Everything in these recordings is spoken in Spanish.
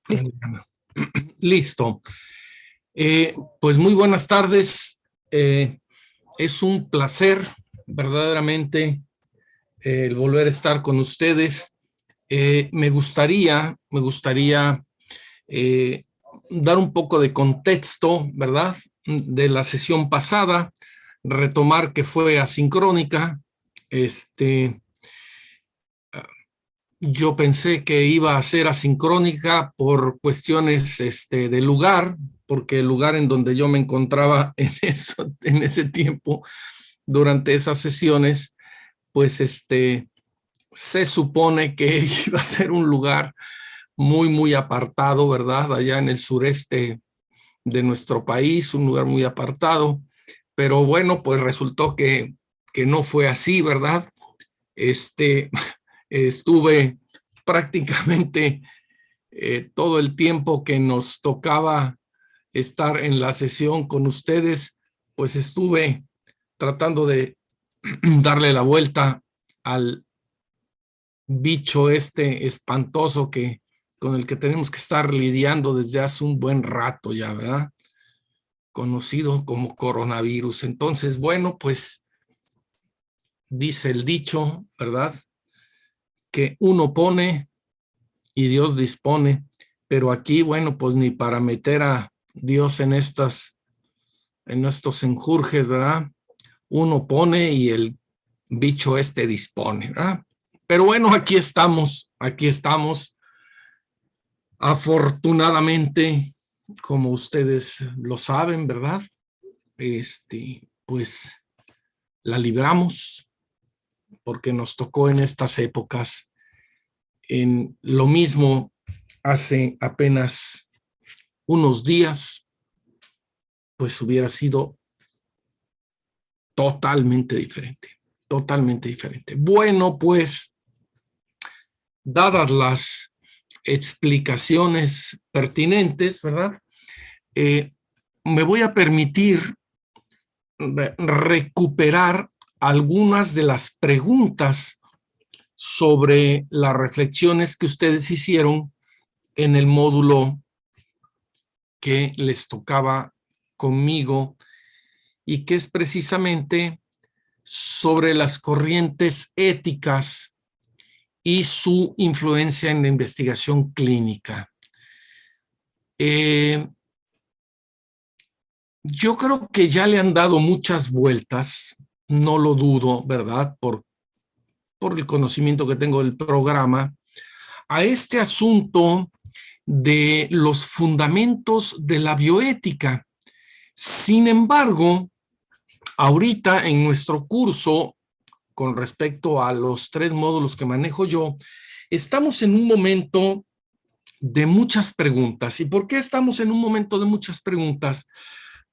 Listo. Adriana. Listo. Pues muy buenas tardes. Es un placer verdaderamente el volver a estar con ustedes. Me gustaría dar un poco de contexto, ¿verdad? De la sesión pasada, retomar que fue asincrónica. Este, Yo pensé que iba a ser asincrónica por cuestiones de lugar, porque el lugar en donde yo me encontraba en ese tiempo, durante esas sesiones, pues se supone que iba a ser un lugar muy, muy apartado, ¿verdad? Allá en el sureste de nuestro país, un lugar muy apartado. Pero bueno, pues resultó que no fue así, ¿verdad? Estuve prácticamente todo el tiempo que nos tocaba estar en la sesión con ustedes, pues estuve tratando de darle la vuelta al bicho espantoso con el que tenemos que estar lidiando desde hace un buen rato ya, ¿verdad? Conocido como coronavirus. Entonces, bueno, pues dice el dicho, ¿verdad? Que uno pone y Dios dispone, pero aquí, bueno, pues ni para meter a Dios en estos enjurjes, ¿verdad? Uno pone y el bicho dispone, ¿verdad? Pero bueno, aquí estamos, afortunadamente, como ustedes lo saben, ¿verdad? Pues la libramos porque nos tocó en estas épocas. En lo mismo hace apenas unos días, pues hubiera sido totalmente diferente, totalmente diferente. Bueno, pues dadas las explicaciones pertinentes, ¿verdad? Me voy a permitir recuperar algunas de las preguntas sobre las reflexiones que ustedes hicieron en el módulo que les tocaba conmigo y que es precisamente sobre las corrientes éticas y su influencia en la investigación clínica. Yo creo que ya le han dado muchas vueltas, no lo dudo, ¿verdad? Por el conocimiento que tengo del programa, a este asunto de los fundamentos de la bioética. Sin embargo, ahorita en nuestro curso, con respecto a los 3 módulos que manejo yo, estamos en un momento de muchas preguntas. ¿Y por qué estamos en un momento de muchas preguntas?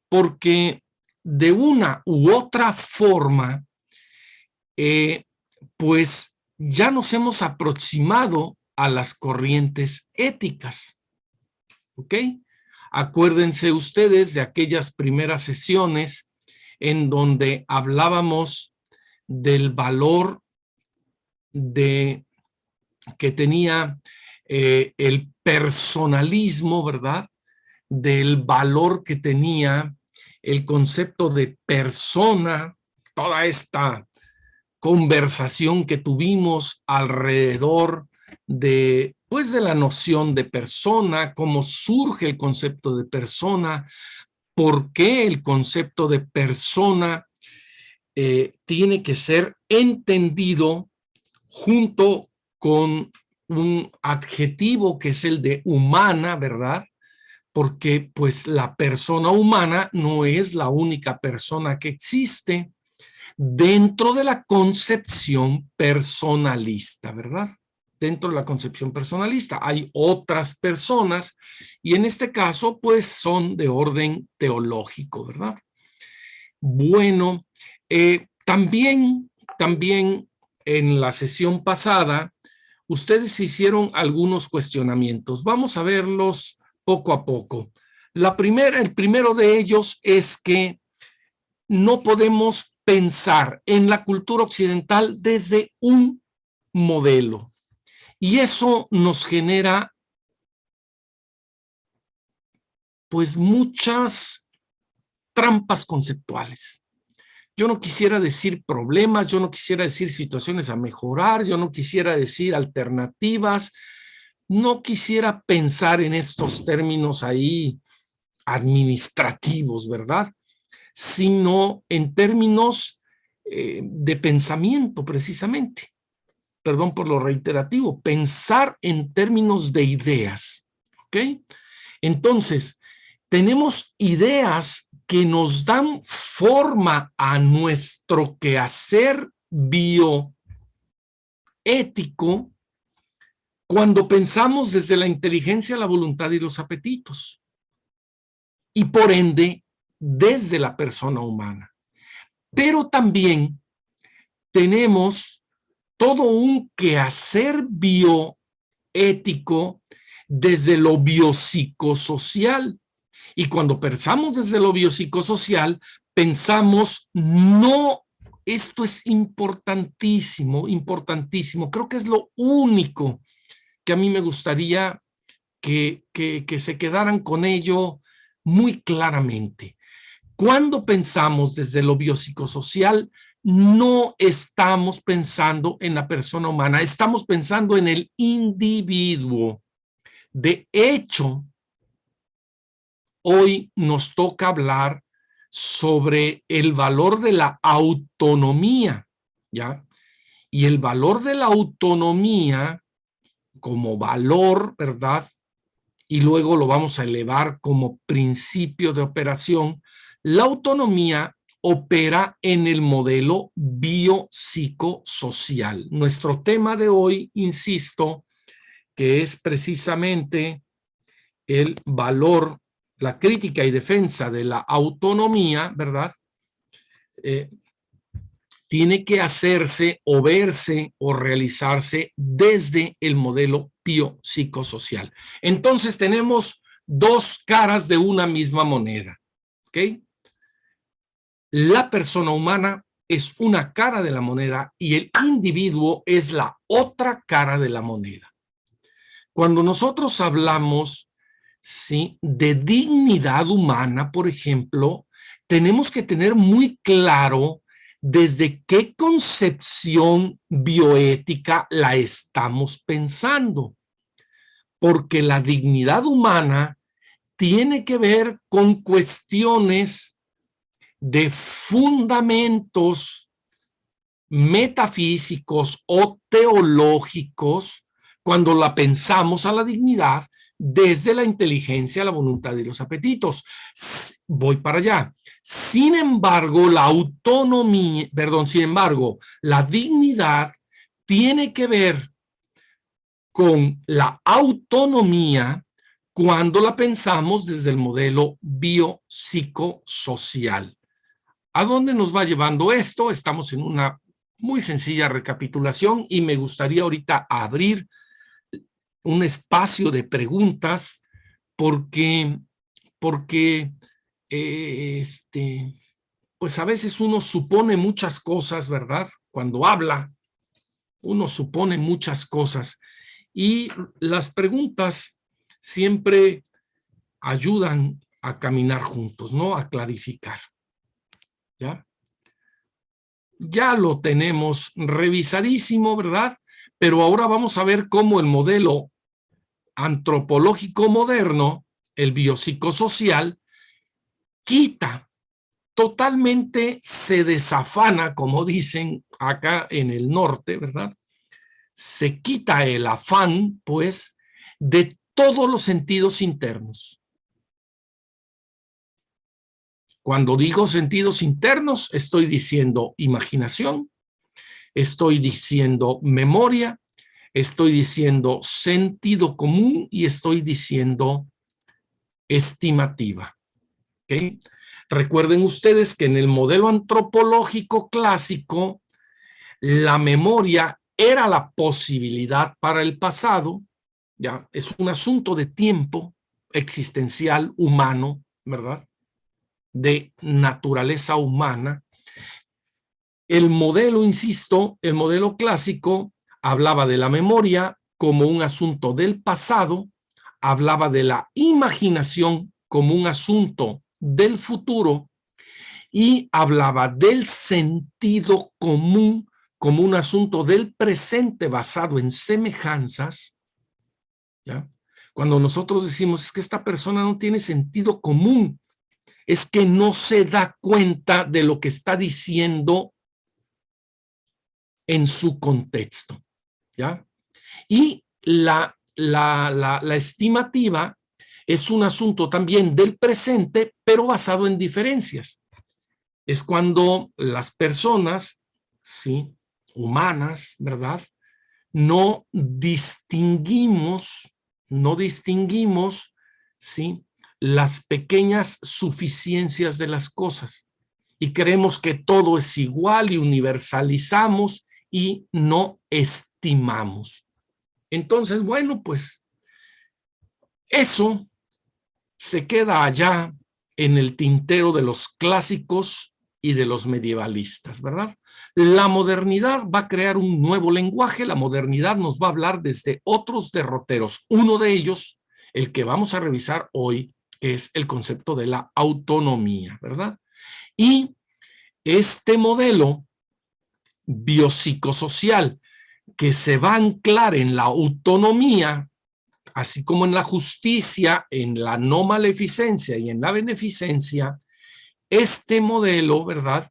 Porque de una u otra forma, pues ya nos hemos aproximado a las corrientes éticas. ¿Ok? Acuérdense ustedes de aquellas primeras sesiones en donde hablábamos del valor que tenía el personalismo, ¿verdad? Del valor que tenía el concepto de persona, toda esta conversación que tuvimos alrededor pues de la noción de persona, cómo surge el concepto de persona, por qué el concepto de persona tiene que ser entendido junto con un adjetivo que es el de humana, ¿verdad? Porque pues la persona humana no es la única persona que existe dentro de la concepción personalista, ¿verdad? Dentro de la concepción personalista hay otras personas y en este caso pues son de orden teológico, ¿verdad? Bueno, también en la sesión pasada ustedes hicieron algunos cuestionamientos. Vamos a verlos poco a poco. El primero de ellos es que no podemos pensar en la cultura occidental desde un modelo. Y eso nos genera pues muchas trampas conceptuales. Yo no quisiera decir problemas, yo no quisiera decir situaciones a mejorar, yo no quisiera decir alternativas, no quisiera pensar en estos términos ahí administrativos, ¿verdad? Sino en términos de pensamiento, precisamente. Perdón por lo reiterativo, pensar en términos de ideas, ¿ok? Entonces, tenemos ideas que nos dan forma a nuestro quehacer bioético cuando pensamos desde la inteligencia, la voluntad y los apetitos. Y por ende, desde la persona humana. Pero también tenemos todo un quehacer bioético desde lo biopsicosocial. Y cuando pensamos desde lo biopsicosocial, pensamos, no, esto es importantísimo, importantísimo. Creo que es lo único que a mí me gustaría que se quedaran con ello muy claramente. Cuando pensamos desde lo biopsicosocial, no estamos pensando en la persona humana, estamos pensando en el individuo. De hecho, hoy nos toca hablar sobre el valor de la autonomía, ¿ya? Y el valor de la autonomía como valor, ¿verdad? Y luego lo vamos a elevar como principio de operación. La autonomía opera en el modelo biopsicosocial. Nuestro tema de hoy, insisto, que es precisamente el valor, la crítica y defensa de la autonomía, ¿verdad? Tiene que hacerse o verse o realizarse desde el modelo biopsicosocial. Entonces tenemos dos caras de una misma moneda, ¿ok? La persona humana es una cara de la moneda y el individuo es la otra cara de la moneda. Cuando nosotros hablamos, ¿sí?, de dignidad humana, por ejemplo, tenemos que tener muy claro desde qué concepción bioética la estamos pensando, porque la dignidad humana tiene que ver con cuestiones de fundamentos metafísicos o teológicos cuando la pensamos a la dignidad desde la inteligencia, la voluntad y los apetitos. Voy para allá. Sin embargo, la autonomía, perdón, sin embargo, la dignidad tiene que ver con la autonomía cuando la pensamos desde el modelo biopsicosocial. ¿A dónde nos va llevando esto? Estamos en una muy sencilla recapitulación y me gustaría ahorita abrir un espacio de preguntas porque pues a veces uno supone muchas cosas, ¿verdad? Cuando habla, uno supone muchas cosas y las preguntas siempre ayudan a caminar juntos, ¿no? A clarificar. ¿Ya? Ya lo tenemos revisadísimo, ¿verdad? Pero ahora vamos a ver cómo el modelo antropológico moderno, el biopsicosocial, quita, totalmente se desafana, como dicen acá en el norte, ¿verdad? Se quita el afán, pues, de todos los sentidos internos. Cuando digo sentidos internos, estoy diciendo imaginación, estoy diciendo memoria, estoy diciendo sentido común y estoy diciendo estimativa. ¿Okay? Recuerden ustedes que en el modelo antropológico clásico, la memoria era la posibilidad para el pasado, ya es un asunto de tiempo existencial humano, ¿verdad? De naturaleza humana. El modelo, insisto, el modelo clásico hablaba de la memoria como un asunto del pasado, hablaba de la imaginación como un asunto del futuro y hablaba del sentido común como un asunto del presente basado en semejanzas, ¿ya? Cuando nosotros decimos es que esta persona no tiene sentido común, es que no se da cuenta de lo que está diciendo en su contexto, ¿ya? Y la estimativa es un asunto también del presente, pero basado en diferencias. Es cuando las personas, ¿sí?, humanas, ¿verdad?, no distinguimos, ¿sí?, las pequeñas suficiencias de las cosas y creemos que todo es igual y universalizamos y no estimamos. Entonces, bueno, pues eso se queda allá en el tintero de los clásicos y de los medievalistas, ¿verdad? La modernidad va a crear un nuevo lenguaje, la modernidad nos va a hablar desde otros derroteros. Uno de ellos, el que vamos a revisar hoy, que es el concepto de la autonomía, ¿verdad? Y este modelo biopsicosocial que se va a anclar en la autonomía, así como en la justicia, en la no maleficencia y en la beneficencia, este modelo, ¿verdad?,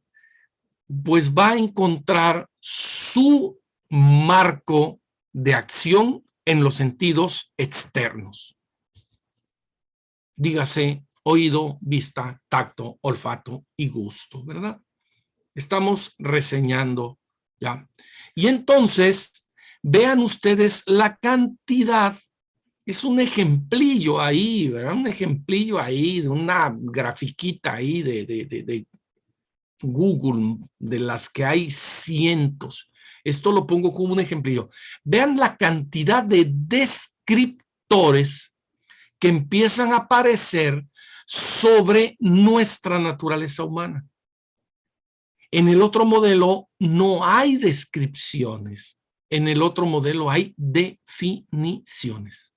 pues va a encontrar su marco de acción en los sentidos externos. Dígase oído, vista, tacto, olfato y gusto, ¿verdad? Estamos reseñando ya. Y entonces, vean ustedes la cantidad. Es un ejemplillo ahí, ¿verdad? Un ejemplillo ahí de una grafiquita ahí de Google, de las que hay cientos. Esto lo pongo como un ejemplillo. Vean la cantidad de descriptores que empiezan a aparecer sobre nuestra naturaleza humana. En el otro modelo no hay descripciones. En el otro modelo hay definiciones.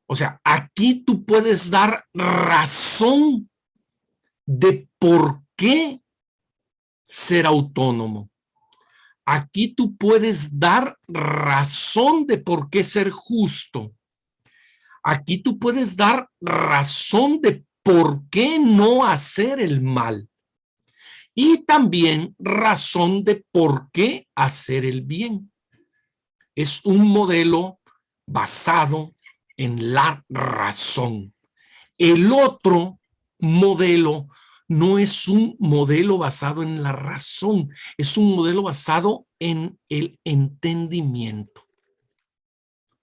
O sea, aquí tú puedes dar razón de por qué ser autónomo. Aquí tú puedes dar razón de por qué ser justo. Aquí tú puedes dar razón de por qué no hacer el mal. Y también razón de por qué hacer el bien. Es un modelo basado en la razón. El otro modelo no es un modelo basado en la razón, es un modelo basado en el entendimiento.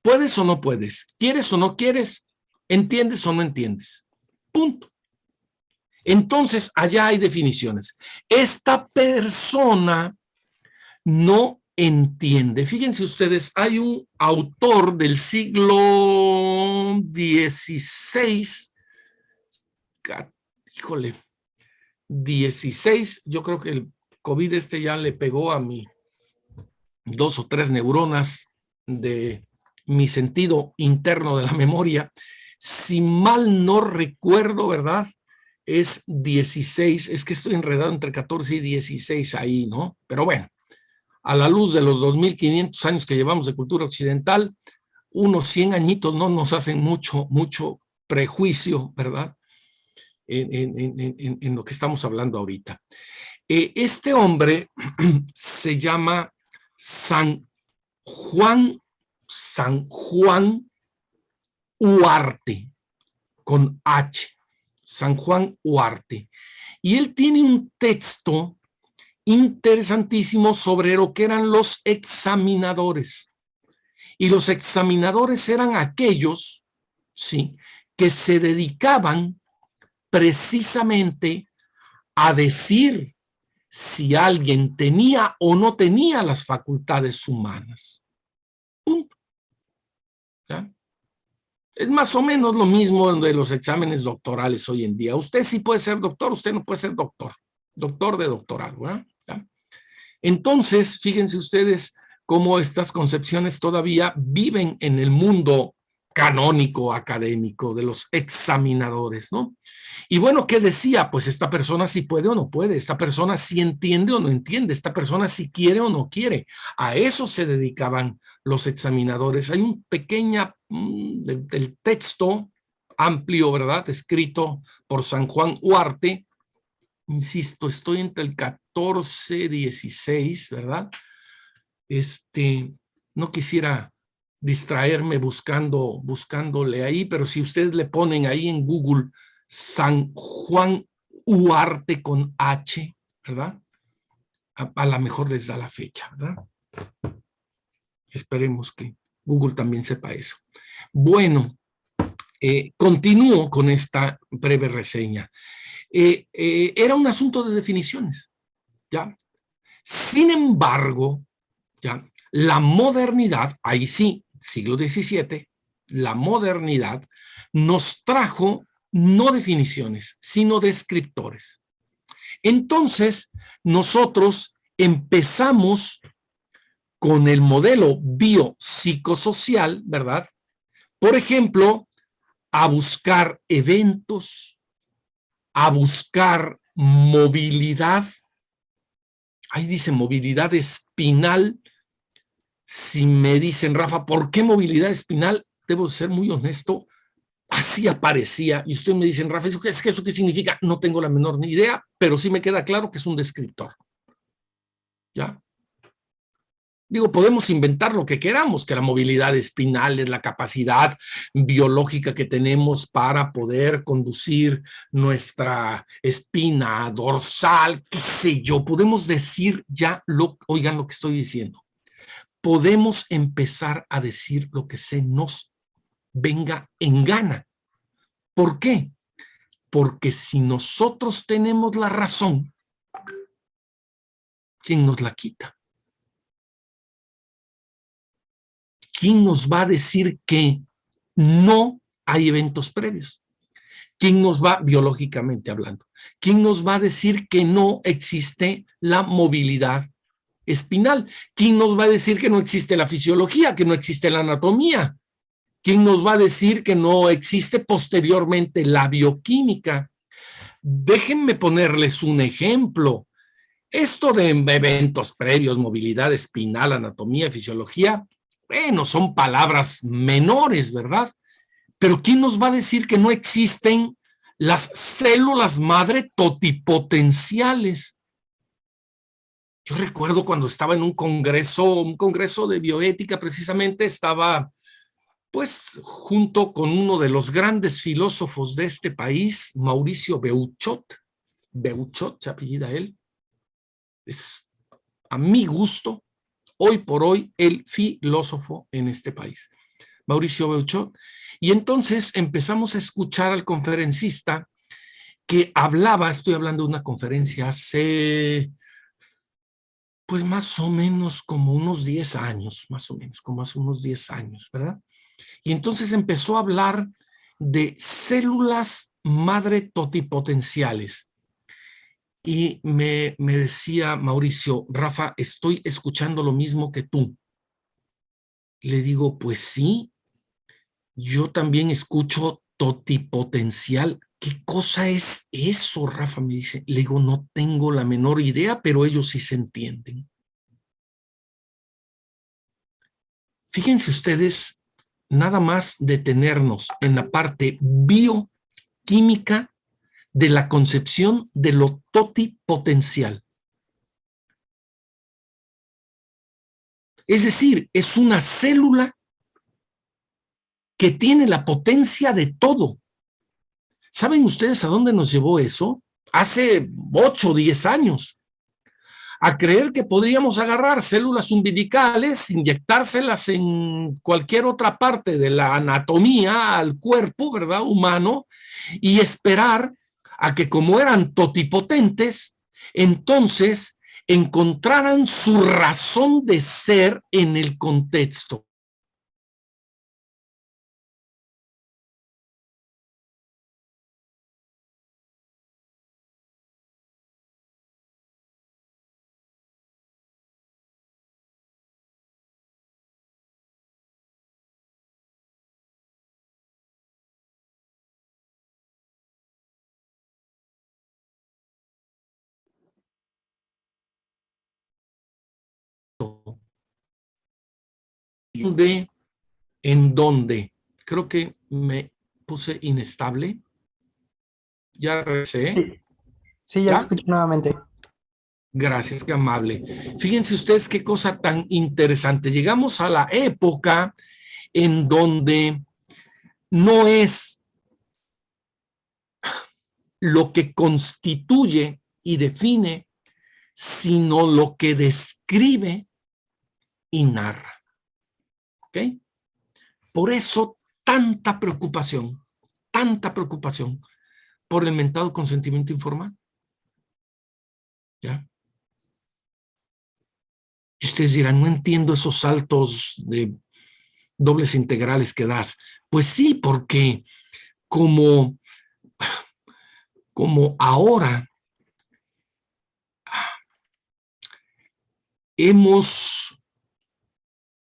¿Puedes o no puedes? ¿Quieres o no quieres? ¿Entiendes o no entiendes? Punto. Entonces, allá hay definiciones. Esta persona no entiende. Fíjense ustedes, hay un autor del siglo XVI, híjole, 16, yo creo que el COVID ya le pegó a mí 2 o 3 neuronas de mi sentido interno de la memoria. Si mal no recuerdo, ¿verdad?, es 16, es que estoy enredado entre 14 y 16 ahí, ¿no? Pero bueno, a la luz de los 2500 años que llevamos de cultura occidental, unos 100 añitos no nos hacen mucho prejuicio, ¿verdad?, en lo que estamos hablando ahorita. Este hombre se llama San Juan Huarte, con H, San Juan Huarte. Y él tiene un texto interesantísimo sobre lo que eran los examinadores. Y los examinadores eran aquellos, ¿sí?, que se dedicaban precisamente a decir si alguien tenía o no tenía las facultades humanas. Punto. ¿Ya? Es más o menos lo mismo de los exámenes doctorales hoy en día. Usted sí puede ser doctor, usted no puede ser doctor. Doctor de doctorado. ¿Ya? Entonces, fíjense ustedes cómo estas concepciones todavía viven en el mundo canónico académico de los examinadores, ¿no? Y bueno, ¿qué decía? Pues esta persona sí puede o no puede, esta persona sí entiende o no entiende, esta persona sí quiere o no quiere. A eso se dedicaban los examinadores. Hay un pequeño del texto amplio, ¿verdad? Escrito por San Juan Huarte. Insisto, estoy entre el 14 y 16, ¿verdad? No quisiera distraerme buscándole ahí, pero si ustedes le ponen ahí en Google San Juan Huarte con H, ¿verdad? A lo mejor les da la fecha, ¿verdad? Esperemos que Google también sepa eso. Bueno, continúo con esta breve reseña. Era un asunto de definiciones, ¿ya? Sin embargo, ¿ya? La modernidad, ahí sí, siglo XVII, la modernidad nos trajo no definiciones, sino descriptores. Entonces, nosotros empezamos con el modelo biopsicosocial, ¿verdad? Por ejemplo, a buscar eventos, a buscar movilidad. Ahí dice movilidad espinal. Si me dicen, Rafa, ¿por qué movilidad espinal? Debo ser muy honesto, así aparecía. Y ustedes me dicen, Rafa, ¿eso qué significa? No tengo la menor ni idea, pero sí me queda claro que es un descriptor. ¿Ya? Digo, podemos inventar lo que queramos, que la movilidad espinal es la capacidad biológica que tenemos para poder conducir nuestra espina dorsal, qué sé yo. Podemos decir ya, oigan lo que estoy diciendo. Podemos empezar a decir lo que se nos venga en gana. ¿Por qué? Porque si nosotros tenemos la razón, ¿quién nos la quita? ¿Quién nos va a decir que no hay eventos previos? ¿Quién nos va, biológicamente hablando, quién nos va a decir que no existe la movilidad espinal? ¿Quién nos va a decir que no existe la fisiología, que no existe la anatomía? ¿Quién nos va a decir que no existe posteriormente la bioquímica? Déjenme ponerles un ejemplo. Esto de eventos previos, movilidad espinal, anatomía, fisiología, bueno, son palabras menores, ¿verdad? Pero ¿quién nos va a decir que no existen las células madre totipotenciales? Yo recuerdo cuando estaba en un congreso de bioética, precisamente estaba pues junto con uno de los grandes filósofos de este país, Mauricio Beuchot. Beuchot se apellida él. Es a mi gusto, hoy por hoy, el filósofo en este país, Mauricio Beuchot. Y entonces empezamos a escuchar al conferencista que hablaba, estoy hablando de una conferencia hace, pues más o menos como unos 10 años, más o menos, como hace unos 10 años, ¿verdad? Y entonces empezó a hablar de células madre totipotenciales. Y me decía Mauricio, Rafa, estoy escuchando lo mismo que tú. Le digo, pues sí, yo también escucho totipotencial. ¿Qué cosa es eso, Rafa? Me dice. Le digo, no tengo la menor idea, pero ellos sí se entienden. Fíjense ustedes, nada más detenernos en la parte bioquímica de la concepción de lo totipotencial. Es decir, es una célula que tiene la potencia de todo. ¿Saben ustedes a dónde nos llevó eso? Hace 8 o 10 años. A creer que podríamos agarrar células umbilicales, inyectárselas en cualquier otra parte de la anatomía al cuerpo, ¿verdad? Humano, y esperar a que como eran totipotentes, entonces encontraran su razón de ser en el contexto. en donde creo que me puse inestable. Ya regresé. Sí, sí, ya se ¿Ya? escucha nuevamente. Gracias, qué amable. Fíjense ustedes qué cosa tan interesante. Llegamos a la época en donde no es lo que constituye y define, sino lo que describe y narra. ¿Ok? Por eso tanta preocupación por el mentado consentimiento informado. ¿Ya? Y ustedes dirán, no entiendo esos saltos de dobles integrales que das. Pues sí, porque como, como ahora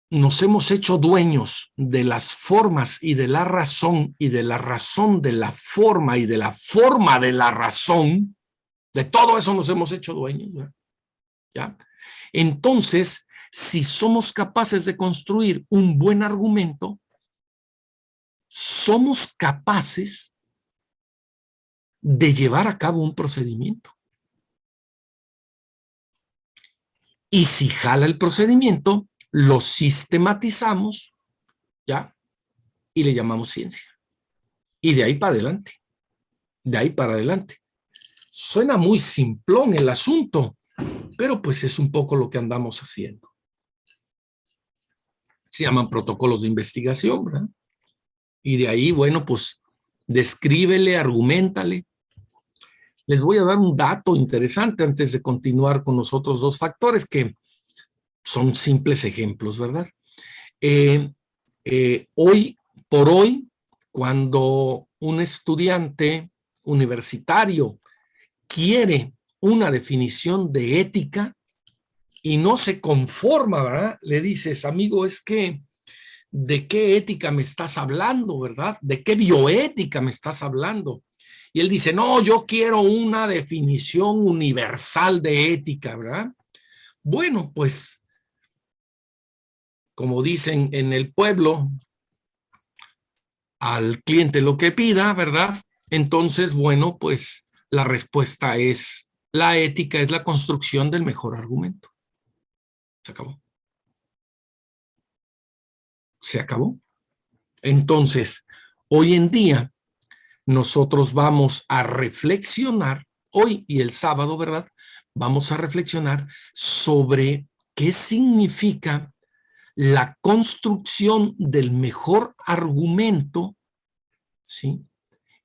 nos hemos hecho dueños de las formas y de la razón de la forma y de la forma de la razón, de todo eso nos hemos hecho dueños, ¿ya? Entonces, si somos capaces de construir un buen argumento, somos capaces de llevar a cabo un procedimiento. Y si jala el procedimiento, lo sistematizamos, ¿ya? Y le llamamos ciencia. Y de ahí para adelante. De ahí para adelante. Suena muy simplón el asunto, pero pues es un poco lo que andamos haciendo. Se llaman protocolos de investigación, ¿verdad? Y de ahí, bueno, pues descríbele, argumentale. Les voy a dar un dato interesante antes de continuar con los otros dos factores que son simples ejemplos, ¿verdad? Hoy por hoy, cuando un estudiante universitario quiere una definición de ética y no se conforma, ¿verdad? Le dices, amigo, es que, ¿de qué ética me estás hablando, verdad? ¿De qué bioética me estás hablando? Y él dice, no, yo quiero una definición universal de ética, ¿verdad? Bueno, pues, como dicen en el pueblo, al cliente lo que pida, ¿verdad? Entonces, bueno, pues la respuesta es, la ética es la construcción del mejor argumento. Se acabó. Se acabó. Entonces, hoy en día, nosotros vamos a reflexionar, hoy y el sábado, ¿verdad? Vamos a reflexionar sobre qué significa la construcción del mejor argumento, ¿sí?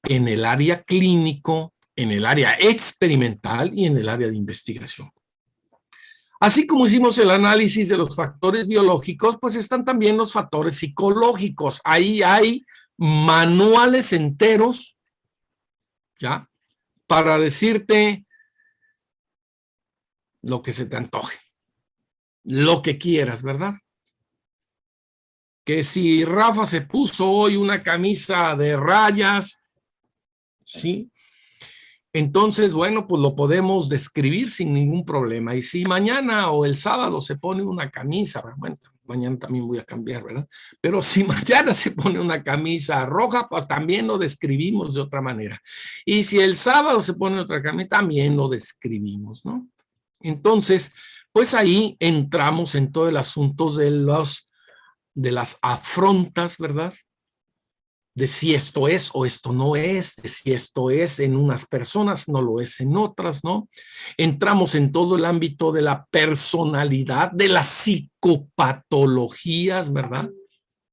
En el área clínico, en el área experimental y en el área de investigación. Así como hicimos el análisis de los factores biológicos, pues están también los factores psicológicos. Ahí hay manuales enteros, ¿ya? Para decirte lo que se te antoje, lo que quieras, ¿verdad? Que si Rafa se puso hoy una camisa de rayas, ¿sí? Entonces, bueno, pues lo podemos describir sin ningún problema. Y si mañana o el sábado se pone una camisa, bueno, mañana también voy a cambiar, ¿verdad? Pero si mañana se pone una camisa roja, pues también lo describimos de otra manera. Y si el sábado se pone otra camisa, también lo describimos, ¿no? Entonces, pues ahí entramos en todo el asunto de las afrontas, ¿verdad? De si esto es o esto no es, de si esto es en unas personas, no lo es en otras, ¿no? Entramos en todo el ámbito de la personalidad, de las psicopatologías, ¿verdad?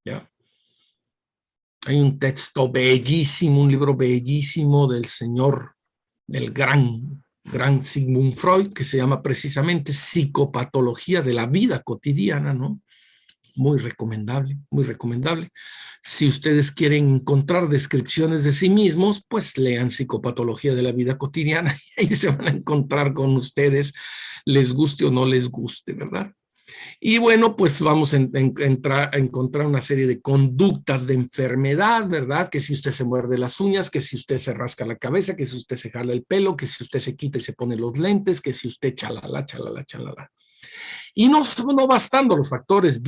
¿Ya? Hay un texto bellísimo, un libro bellísimo del señor, del gran Sigmund Freud, que se llama precisamente Psicopatología de la vida cotidiana, ¿no? Muy recomendable, muy recomendable. Si ustedes quieren encontrar descripciones de sí mismos, pues lean Psicopatología de la vida cotidiana y ahí se van a encontrar con ustedes, les guste o no les guste, ¿verdad? Y bueno, pues vamos a encontrar una serie de conductas de enfermedad, ¿verdad? Que si usted se muerde las uñas, que si usted se rasca la cabeza, que si usted se jala el pelo, que si usted se quita y se pone los lentes, que si usted chalala, chalala, chalala. Y no bastando los factores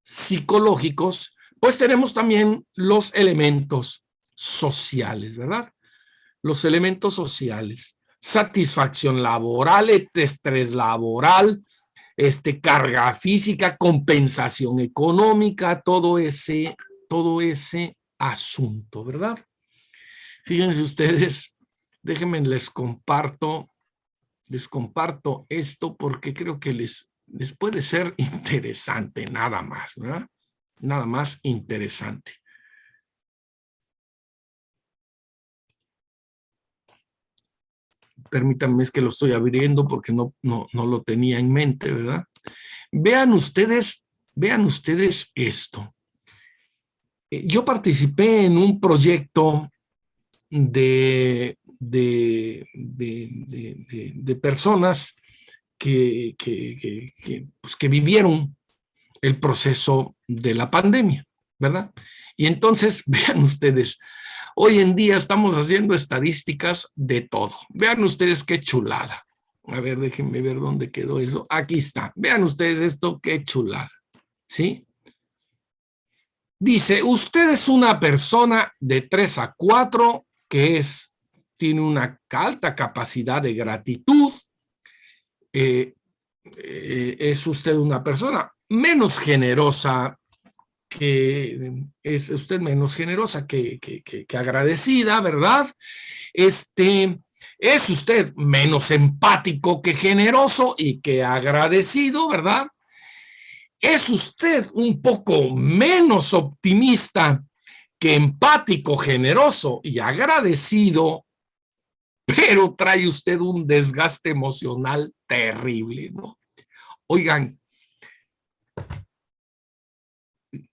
psicológicos, pues tenemos también los elementos sociales, ¿verdad? Los elementos sociales, satisfacción laboral, estrés laboral, carga física, compensación económica, todo ese asunto, ¿verdad? Fíjense ustedes, déjenme les comparto esto porque creo que les puede ser interesante, nada más, ¿verdad? Nada más interesante. Permítanme, es que lo estoy abriendo porque no lo tenía en mente, ¿verdad? Vean ustedes esto. Yo participé en un proyecto de personas pues, que vivieron el proceso de la pandemia, ¿verdad? Y entonces, vean ustedes, hoy en día estamos haciendo estadísticas de todo. Vean ustedes qué chulada. A ver, déjenme ver dónde quedó eso. Aquí está. Vean ustedes esto, qué chulada. ¿Sí? Dice, usted es una persona de 3 a 4 que tiene una alta capacidad de gratitud. Es usted una persona menos generosa es usted menos generosa que agradecida, ¿verdad? Es usted menos empático que generoso y que agradecido, ¿verdad? Es usted un poco menos optimista que empático, generoso y agradecido, pero trae usted un desgaste emocional terrible, ¿no? Oigan,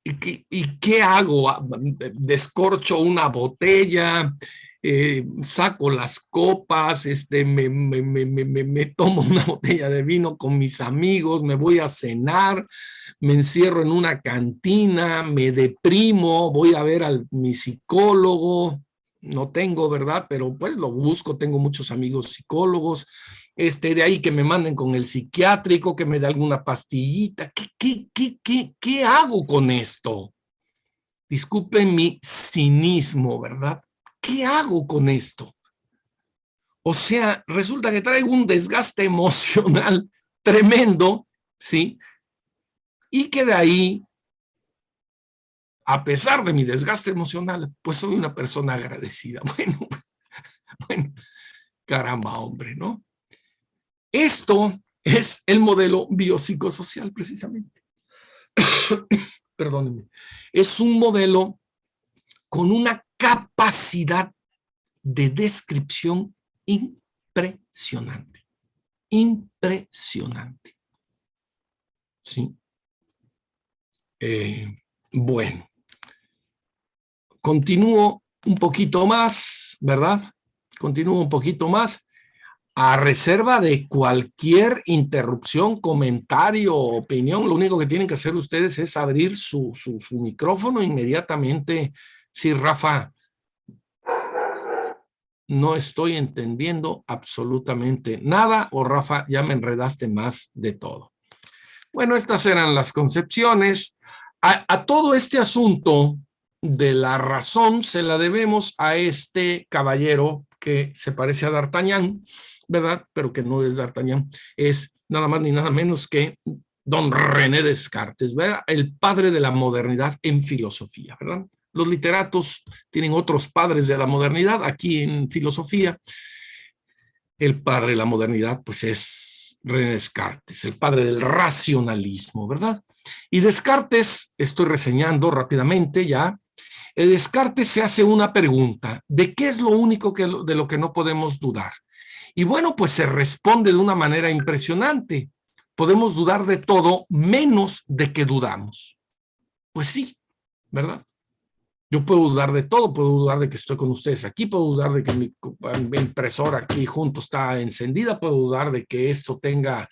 ¿y qué hago? Descorcho una botella, saco las copas, me tomo una botella de vino con mis amigos, me voy a cenar, me encierro en una cantina, me deprimo, voy a ver a mi psicólogo. No tengo, ¿verdad? Pero pues lo busco, tengo muchos amigos psicólogos. De ahí que me manden con el psiquiátrico, que me dé alguna pastillita. ¿Qué hago con esto? Disculpen mi cinismo, ¿verdad? ¿Qué hago con esto? O sea, resulta que traigo un desgaste emocional tremendo, ¿sí? Y que de ahí, a pesar de mi desgaste emocional, pues soy una persona agradecida. Bueno, caramba, hombre, ¿no? Esto es el modelo biopsicosocial, precisamente. Perdónenme. Es un modelo con una capacidad de descripción impresionante. Impresionante. ¿Sí? Bueno, continúo un poquito más, ¿verdad? Continúo un poquito más. A reserva de cualquier interrupción, comentario, opinión, lo único que tienen que hacer ustedes es abrir su micrófono inmediatamente. Sí, Rafa, no estoy entendiendo absolutamente nada, o Rafa, ya me enredaste más de todo. Bueno, estas eran las concepciones. A todo este asunto de la razón se la debemos a este caballero que se parece a D'Artagnan, ¿verdad? Pero que no es D'Artagnan, es nada más ni nada menos que don René Descartes, ¿verdad? El padre de la modernidad en filosofía, ¿verdad? Los literatos tienen otros padres de la modernidad. Aquí en filosofía, el padre de la modernidad, pues es René Descartes, el padre del racionalismo, ¿verdad? Y Descartes, estoy reseñando rápidamente ya, Descartes se hace una pregunta: ¿de qué es lo único de lo que no podemos dudar? Y bueno, pues se responde de una manera impresionante. Podemos dudar de todo menos de que dudamos. Pues sí, ¿verdad? Yo puedo dudar de todo, puedo dudar de que estoy con ustedes aquí, puedo dudar de que mi impresora aquí junto está encendida, puedo dudar de que esto tenga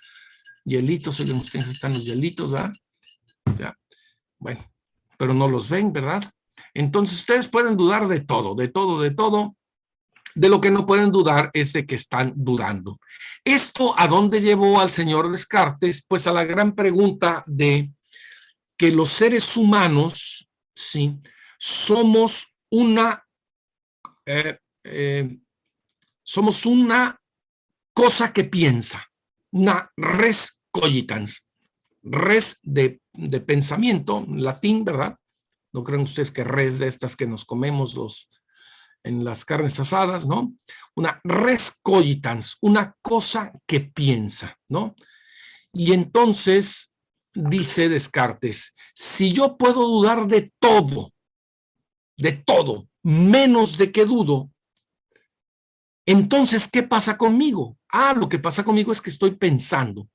hielitos, oigan ustedes, están los hielitos, ¿verdad? Ya. Bueno, pero no los ven, ¿verdad? Entonces ustedes pueden dudar de todo, de todo, de todo. De lo que no pueden dudar es de que están dudando. ¿Esto a dónde llevó al señor Descartes? Pues a la gran pregunta de que los seres humanos, ¿sí?, somos somos una cosa que piensa, una res cogitans, res de pensamiento, latín, ¿verdad? No creen ustedes que res de estas que nos comemos en las carnes asadas, ¿no? Una res cogitans, una cosa que piensa, ¿no? Y entonces dice Descartes, si yo puedo dudar de todo, menos de que dudo, entonces, ¿qué pasa conmigo? Lo que pasa conmigo es que estoy pensando.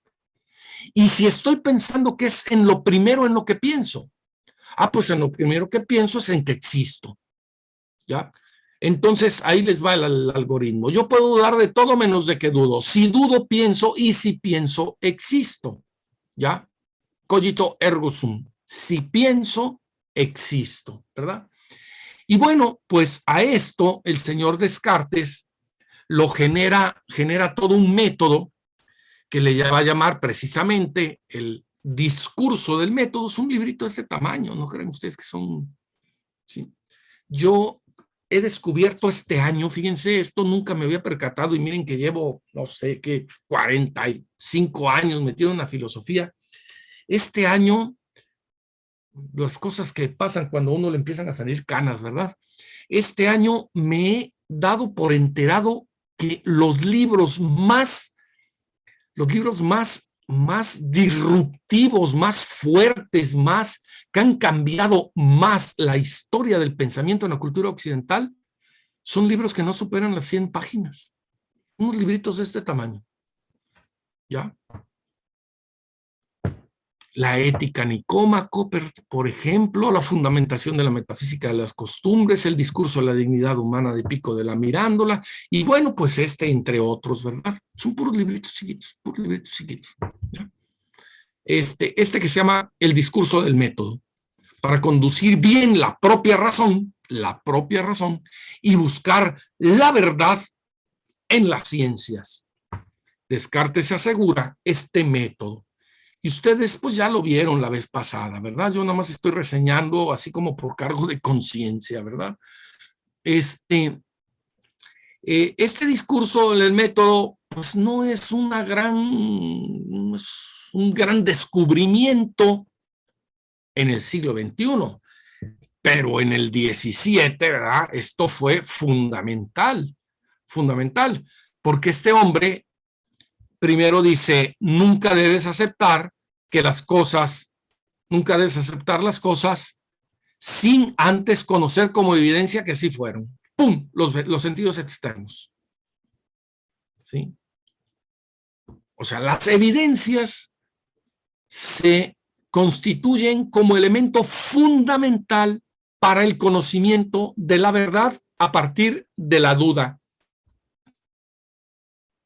Y si estoy pensando, ¿qué es en lo primero en lo que pienso? Pues en lo primero que pienso es en que existo. ¿Ya? Entonces, ahí les va el algoritmo. Yo puedo dudar de todo menos de que dudo. Si dudo, pienso, y si pienso, existo. ¿Ya? Cogito ergo sum. Si pienso, existo, ¿verdad? Y bueno, pues a esto el señor Descartes lo genera todo un método que le va a llamar precisamente el discurso del método. Es un librito de este tamaño, ¿no creen ustedes que son? ¿Sí? Yo he descubierto este año, fíjense, esto nunca me había percatado y miren que llevo, no sé qué, 45 años metido en la filosofía. Este año, las cosas que pasan cuando a uno le empiezan a salir canas, ¿verdad? Este año me he dado por enterado que los libros más disruptivos, más fuertes, que han cambiado más la historia del pensamiento en la cultura occidental, son libros que no superan las 100 páginas. Unos libritos de este tamaño. ¿Ya? La ética Nicómaco, por ejemplo, la fundamentación de la metafísica de las costumbres, el discurso de la dignidad humana de Pico de la Mirándola, y bueno, pues entre otros, ¿verdad? Son puros libritos chiquitos, ¿ya? Este que se llama el discurso del método, para conducir bien la propia razón, y buscar la verdad en las ciencias. Descartes asegura este método. Y ustedes pues ya lo vieron la vez pasada, ¿verdad? Yo nada más estoy reseñando así como por cargo de conciencia, ¿verdad? Este discurso del método pues no es un gran descubrimiento en el siglo XXI, pero en el XVII, ¿verdad? Esto fue fundamental, porque este hombre primero dice, nunca debes aceptar las cosas sin antes conocer como evidencia que sí fueron. ¡Pum! Los sentidos externos. ¿Sí? O sea, las evidencias se constituyen como elemento fundamental para el conocimiento de la verdad a partir de la duda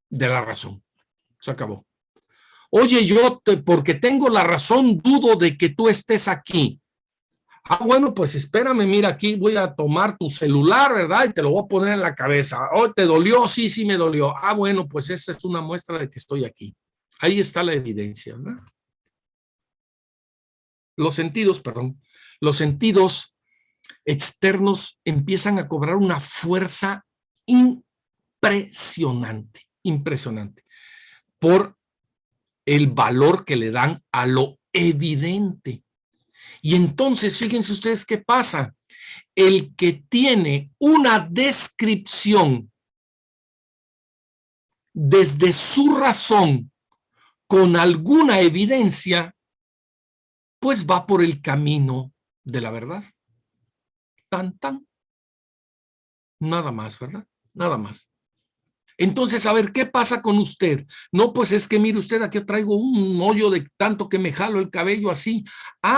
de la razón. Se acabó. Oye, porque tengo la razón, dudo de que tú estés aquí. Bueno, pues espérame, mira, aquí voy a tomar tu celular, ¿verdad? Y te lo voy a poner en la cabeza. ¿Te dolió? Sí, me dolió. Bueno, pues esta es una muestra de que estoy aquí. Ahí está la evidencia, ¿verdad? Los sentidos externos empiezan a cobrar una fuerza impresionante, por el valor que le dan a lo evidente. Y entonces, fíjense ustedes qué pasa. El que tiene una descripción desde su razón con alguna evidencia, pues va por el camino de la verdad. Tan. Nada más, ¿verdad? Nada más. Entonces, a ver, ¿qué pasa con usted? No, pues es que mire usted, aquí traigo un hoyo de tanto que me jalo el cabello así.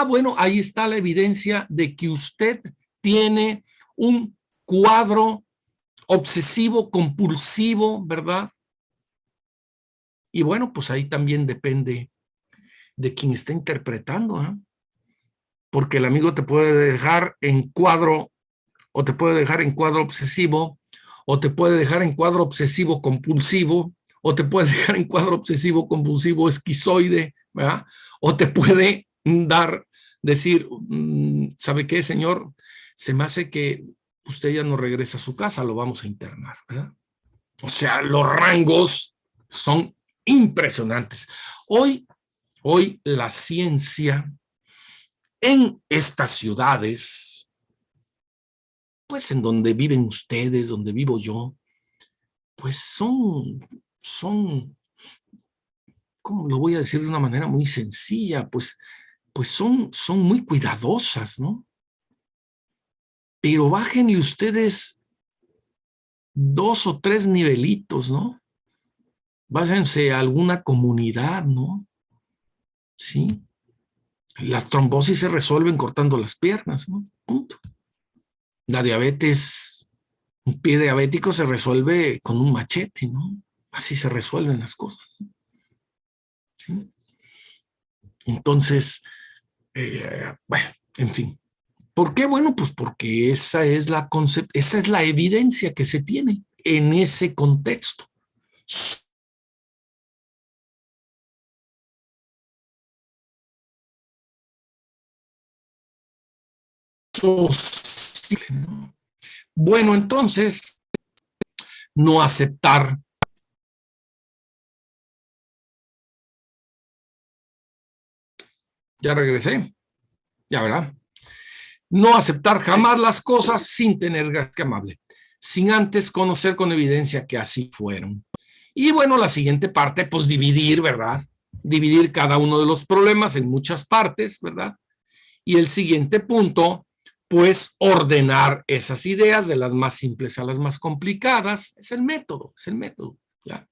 Bueno, ahí está la evidencia de que usted tiene un cuadro obsesivo compulsivo, ¿verdad? Y bueno, pues ahí también depende de quien está interpretando, ¿no? Porque el amigo te puede dejar en cuadro, o te puede dejar en cuadro obsesivo, o te puede dejar en cuadro obsesivo compulsivo, o te puede dejar en cuadro obsesivo compulsivo esquizoide, ¿verdad? O te puede dar decir, ¿sabe qué, señor? Se me hace que usted ya no regresa a su casa, lo vamos a internar, ¿verdad? O sea, los rangos son impresionantes. Hoy la ciencia en estas ciudades, pues en donde viven ustedes, donde vivo yo, pues son, ¿cómo lo voy a decir de una manera muy sencilla? Pues son muy cuidadosas, ¿no? Pero bájenle ustedes 2 o 3 nivelitos, ¿no? Váyanse a alguna comunidad, ¿no? Sí. Las trombosis se resuelven cortando las piernas, ¿no? Punto. La diabetes, un pie diabético se resuelve con un machete, ¿no? Así se resuelven las cosas, ¿no? ¿Sí? Entonces, bueno, en fin. ¿Por qué? Bueno, pues porque esa es la evidencia que se tiene en ese contexto. ¿No? Bueno, entonces, no aceptar. Ya regresé, ya verá. No aceptar jamás las cosas sin tener que amable, sin antes conocer con evidencia que así fueron. Y bueno, la siguiente parte, pues dividir, ¿verdad? Dividir cada uno de los problemas en muchas partes, ¿verdad? Y el siguiente punto, pues ordenar esas ideas de las más simples a las más complicadas. Es el método, ¿ya?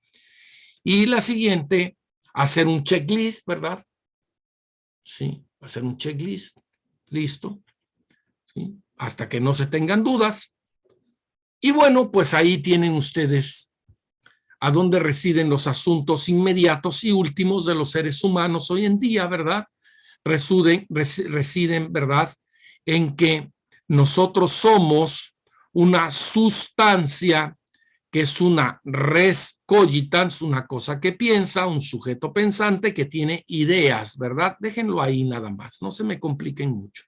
Y la siguiente, hacer un checklist, ¿verdad? Sí, hacer un checklist, listo, ¿sí? Hasta que no se tengan dudas. Y bueno, pues ahí tienen ustedes a dónde residen los asuntos inmediatos y últimos de los seres humanos hoy en día, ¿verdad? Residen, ¿verdad? En que nosotros somos una sustancia que es una res cogitans, una cosa que piensa, un sujeto pensante que tiene ideas, ¿verdad? Déjenlo ahí nada más, no se me compliquen mucho.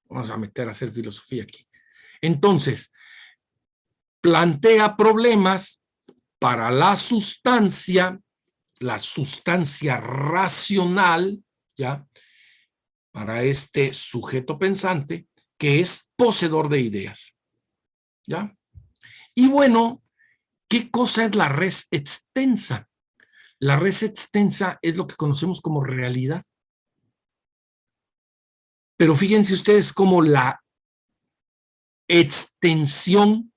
Vamos a meter a hacer filosofía aquí. Entonces, plantea problemas para la sustancia racional, ¿ya? Para este sujeto pensante que es poseedor de ideas, ¿ya? Y bueno, ¿qué cosa es la res extensa? La res extensa es lo que conocemos como realidad. Pero fíjense ustedes cómo la extensión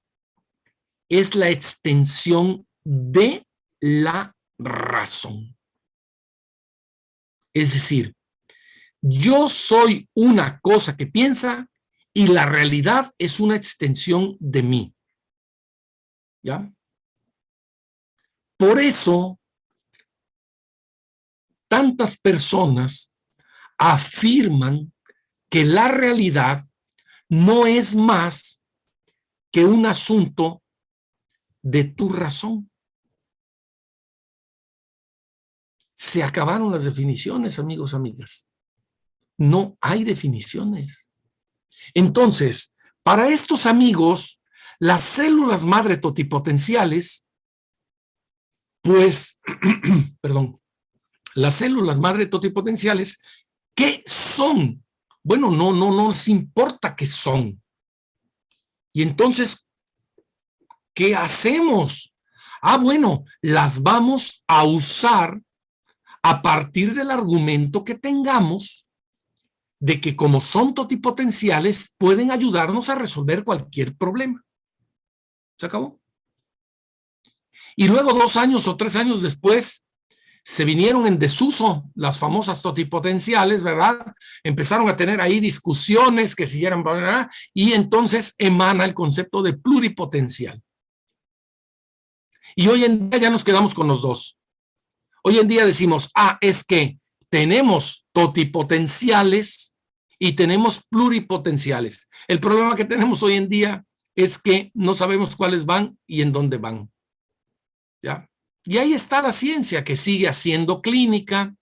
es la extensión de la razón. Es decir, yo soy una cosa que piensa y la realidad es una extensión de mí. ¿Ya? Por eso, tantas personas afirman que la realidad no es más que un asunto de tu razón. Se acabaron las definiciones, amigos, amigas. No hay definiciones. Entonces, para estos amigos, las células madre totipotenciales, pues, perdón, las células madre totipotenciales, ¿qué son? Bueno, no les importa qué son. Y entonces, ¿qué hacemos? Ah, bueno, las vamos a usar a partir del argumento que tengamos de que como son totipotenciales, pueden ayudarnos a resolver cualquier problema. ¿Se acabó? Y luego 2 años o 3 años después, se vinieron en desuso las famosas totipotenciales, ¿verdad? Empezaron a tener ahí discusiones que siguieran, ¿verdad? Y entonces emana el concepto de pluripotencial. Y hoy en día ya nos quedamos con los dos. Hoy en día decimos, es que tenemos totipotenciales y tenemos pluripotenciales. El problema que tenemos hoy en día es que no sabemos cuáles van y en dónde van. ¿Ya? Y ahí está la ciencia que sigue haciendo clínica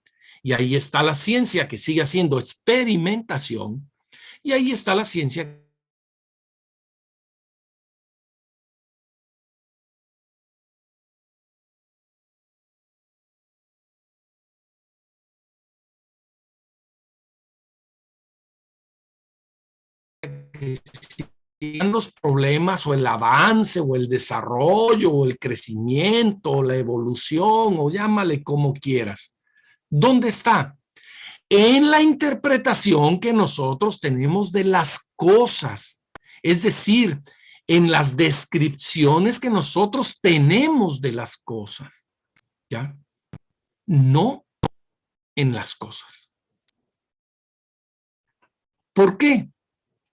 Y ahí está la ciencia que sigue haciendo experimentación. Y ahí está la ciencia que sigan los problemas o el avance o el desarrollo o el crecimiento o la evolución o llámale como quieras. ¿Dónde está? En la interpretación que nosotros tenemos de las cosas, es decir, en las descripciones que nosotros tenemos de las cosas, ¿ya? No en las cosas. ¿Por qué?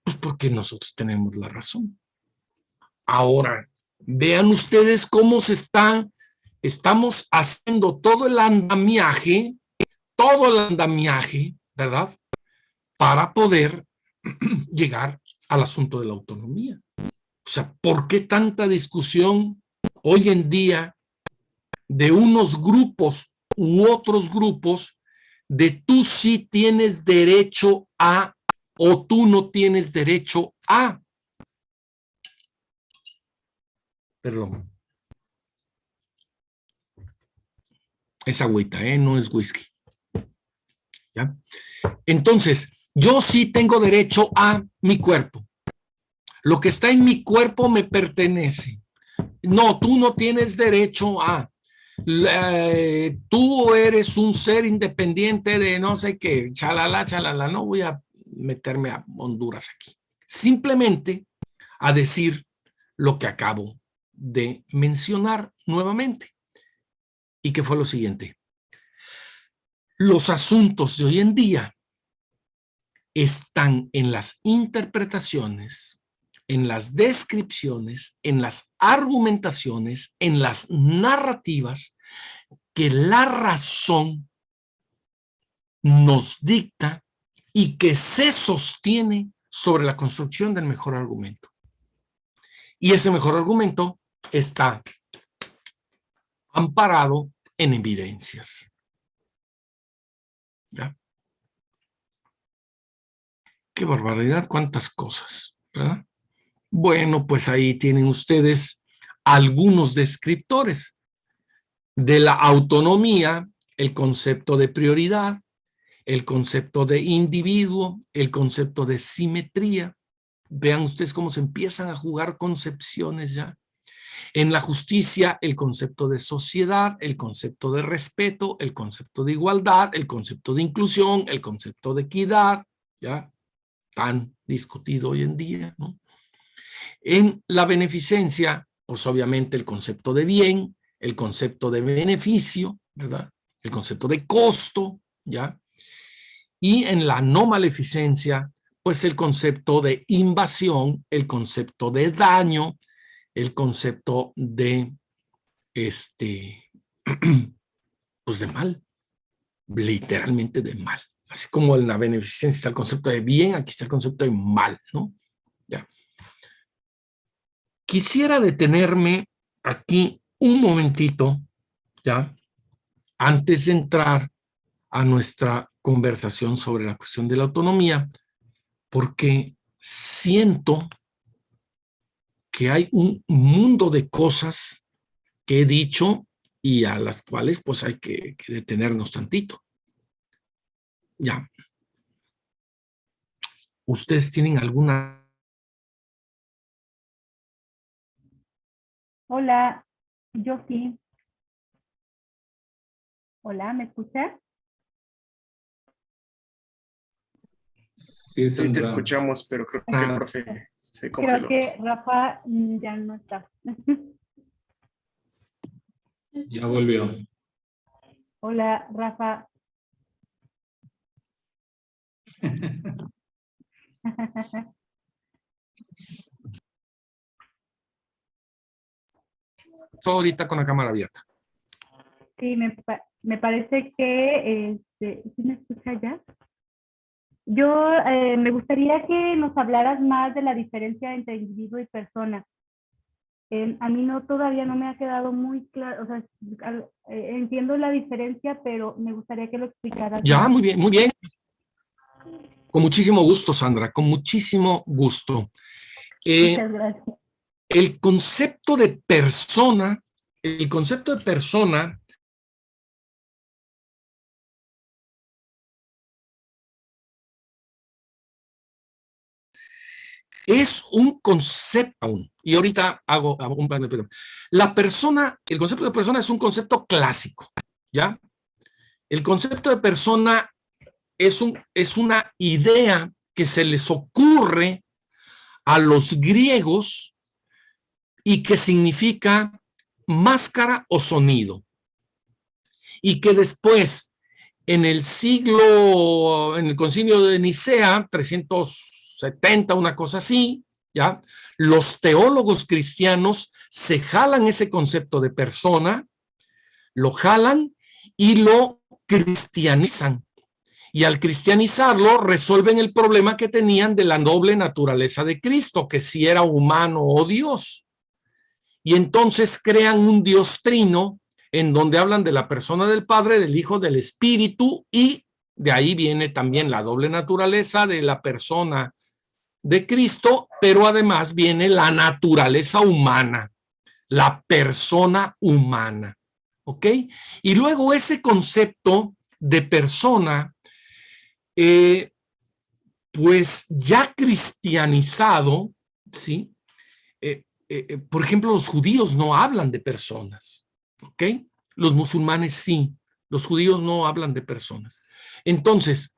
Pues porque nosotros tenemos la razón. Ahora, vean ustedes cómo estamos haciendo todo el andamiaje, ¿verdad? Para poder llegar al asunto de la autonomía. O sea, ¿por qué tanta discusión hoy en día de unos grupos u otros grupos de tú sí tienes derecho a o tú no tienes derecho a? Perdón. Es agüita, no es whisky. ¿Ya? Entonces, yo sí tengo derecho a mi cuerpo. Lo que está en mi cuerpo me pertenece. No, tú no tienes derecho a. Tú eres un ser independiente de no sé qué, chalala, chalala. No voy a meterme a Honduras aquí. Simplemente a decir lo que acabo de mencionar nuevamente. Y que fue lo siguiente. Los asuntos de hoy en día están en las interpretaciones, en las descripciones, en las argumentaciones, en las narrativas que la razón nos dicta y que se sostiene sobre la construcción del mejor argumento. Y ese mejor argumento está amparado en evidencias. ¿Ya? Qué barbaridad, cuántas cosas, ¿verdad? Bueno, pues ahí tienen ustedes algunos descriptores de la autonomía, el concepto de prioridad, el concepto de individuo, el concepto de simetría. Vean ustedes cómo se empiezan a jugar concepciones ya. En la justicia, el concepto de sociedad, el concepto de respeto, el concepto de igualdad, el concepto de inclusión, el concepto de equidad, ya tan discutido hoy en día, ¿no? En la beneficencia, pues obviamente el concepto de bien, el concepto de beneficio, ¿verdad? El concepto de costo, ¿ya? Y en la no maleficencia, pues el concepto de invasión, el concepto de daño, el concepto de pues de mal, literalmente de mal. Así como en la beneficencia está el concepto de bien, aquí está el concepto de mal, ¿no? Ya. Quisiera detenerme aquí un momentito, ya, antes de entrar a nuestra conversación sobre la cuestión de la autonomía, porque siento que hay un mundo de cosas que he dicho y a las cuales pues hay que detenernos tantito. Ya. ¿Ustedes tienen alguna? Hola, yo sí. Hola, ¿me escuchas? Sí, te escuchamos, pero creo que el profe se Creo congeló. que Rafa ya no está. Ya volvió. Hola, Rafa. Todo ahorita con la cámara abierta. Sí, me parece que, ¿sí me escucha ya? Yo me gustaría que nos hablaras más de la diferencia entre individuo y persona. a mí todavía no me ha quedado muy claro, o sea, entiendo la diferencia, pero me gustaría que lo explicaras. Ya, muy bien, muy bien. Con muchísimo gusto, Sandra, con muchísimo gusto. Muchas gracias. El concepto de persona es un concepto, y ahorita hago un plan de... el concepto de persona es un concepto clásico, ¿ya? El concepto de persona es una idea que se les ocurre a los griegos y que significa máscara o sonido. Y que después, en el concilio de Nicea, 370, una cosa así, ¿ya? Los teólogos cristianos se jalan ese concepto de persona, lo jalan y lo cristianizan. Y al cristianizarlo, resuelven el problema que tenían de la noble naturaleza de Cristo, que si era humano o Dios. Y entonces crean un Dios trino, en donde hablan de la persona del Padre, del Hijo, del Espíritu, y de ahí viene también la doble naturaleza de la persona de Cristo, pero además viene la naturaleza humana, la persona humana, ¿ok? Y luego ese concepto de persona, pues ya cristianizado, ¿sí? Por ejemplo, los judíos no hablan de personas, ¿ok? Los musulmanes sí, los judíos no hablan de personas. Entonces,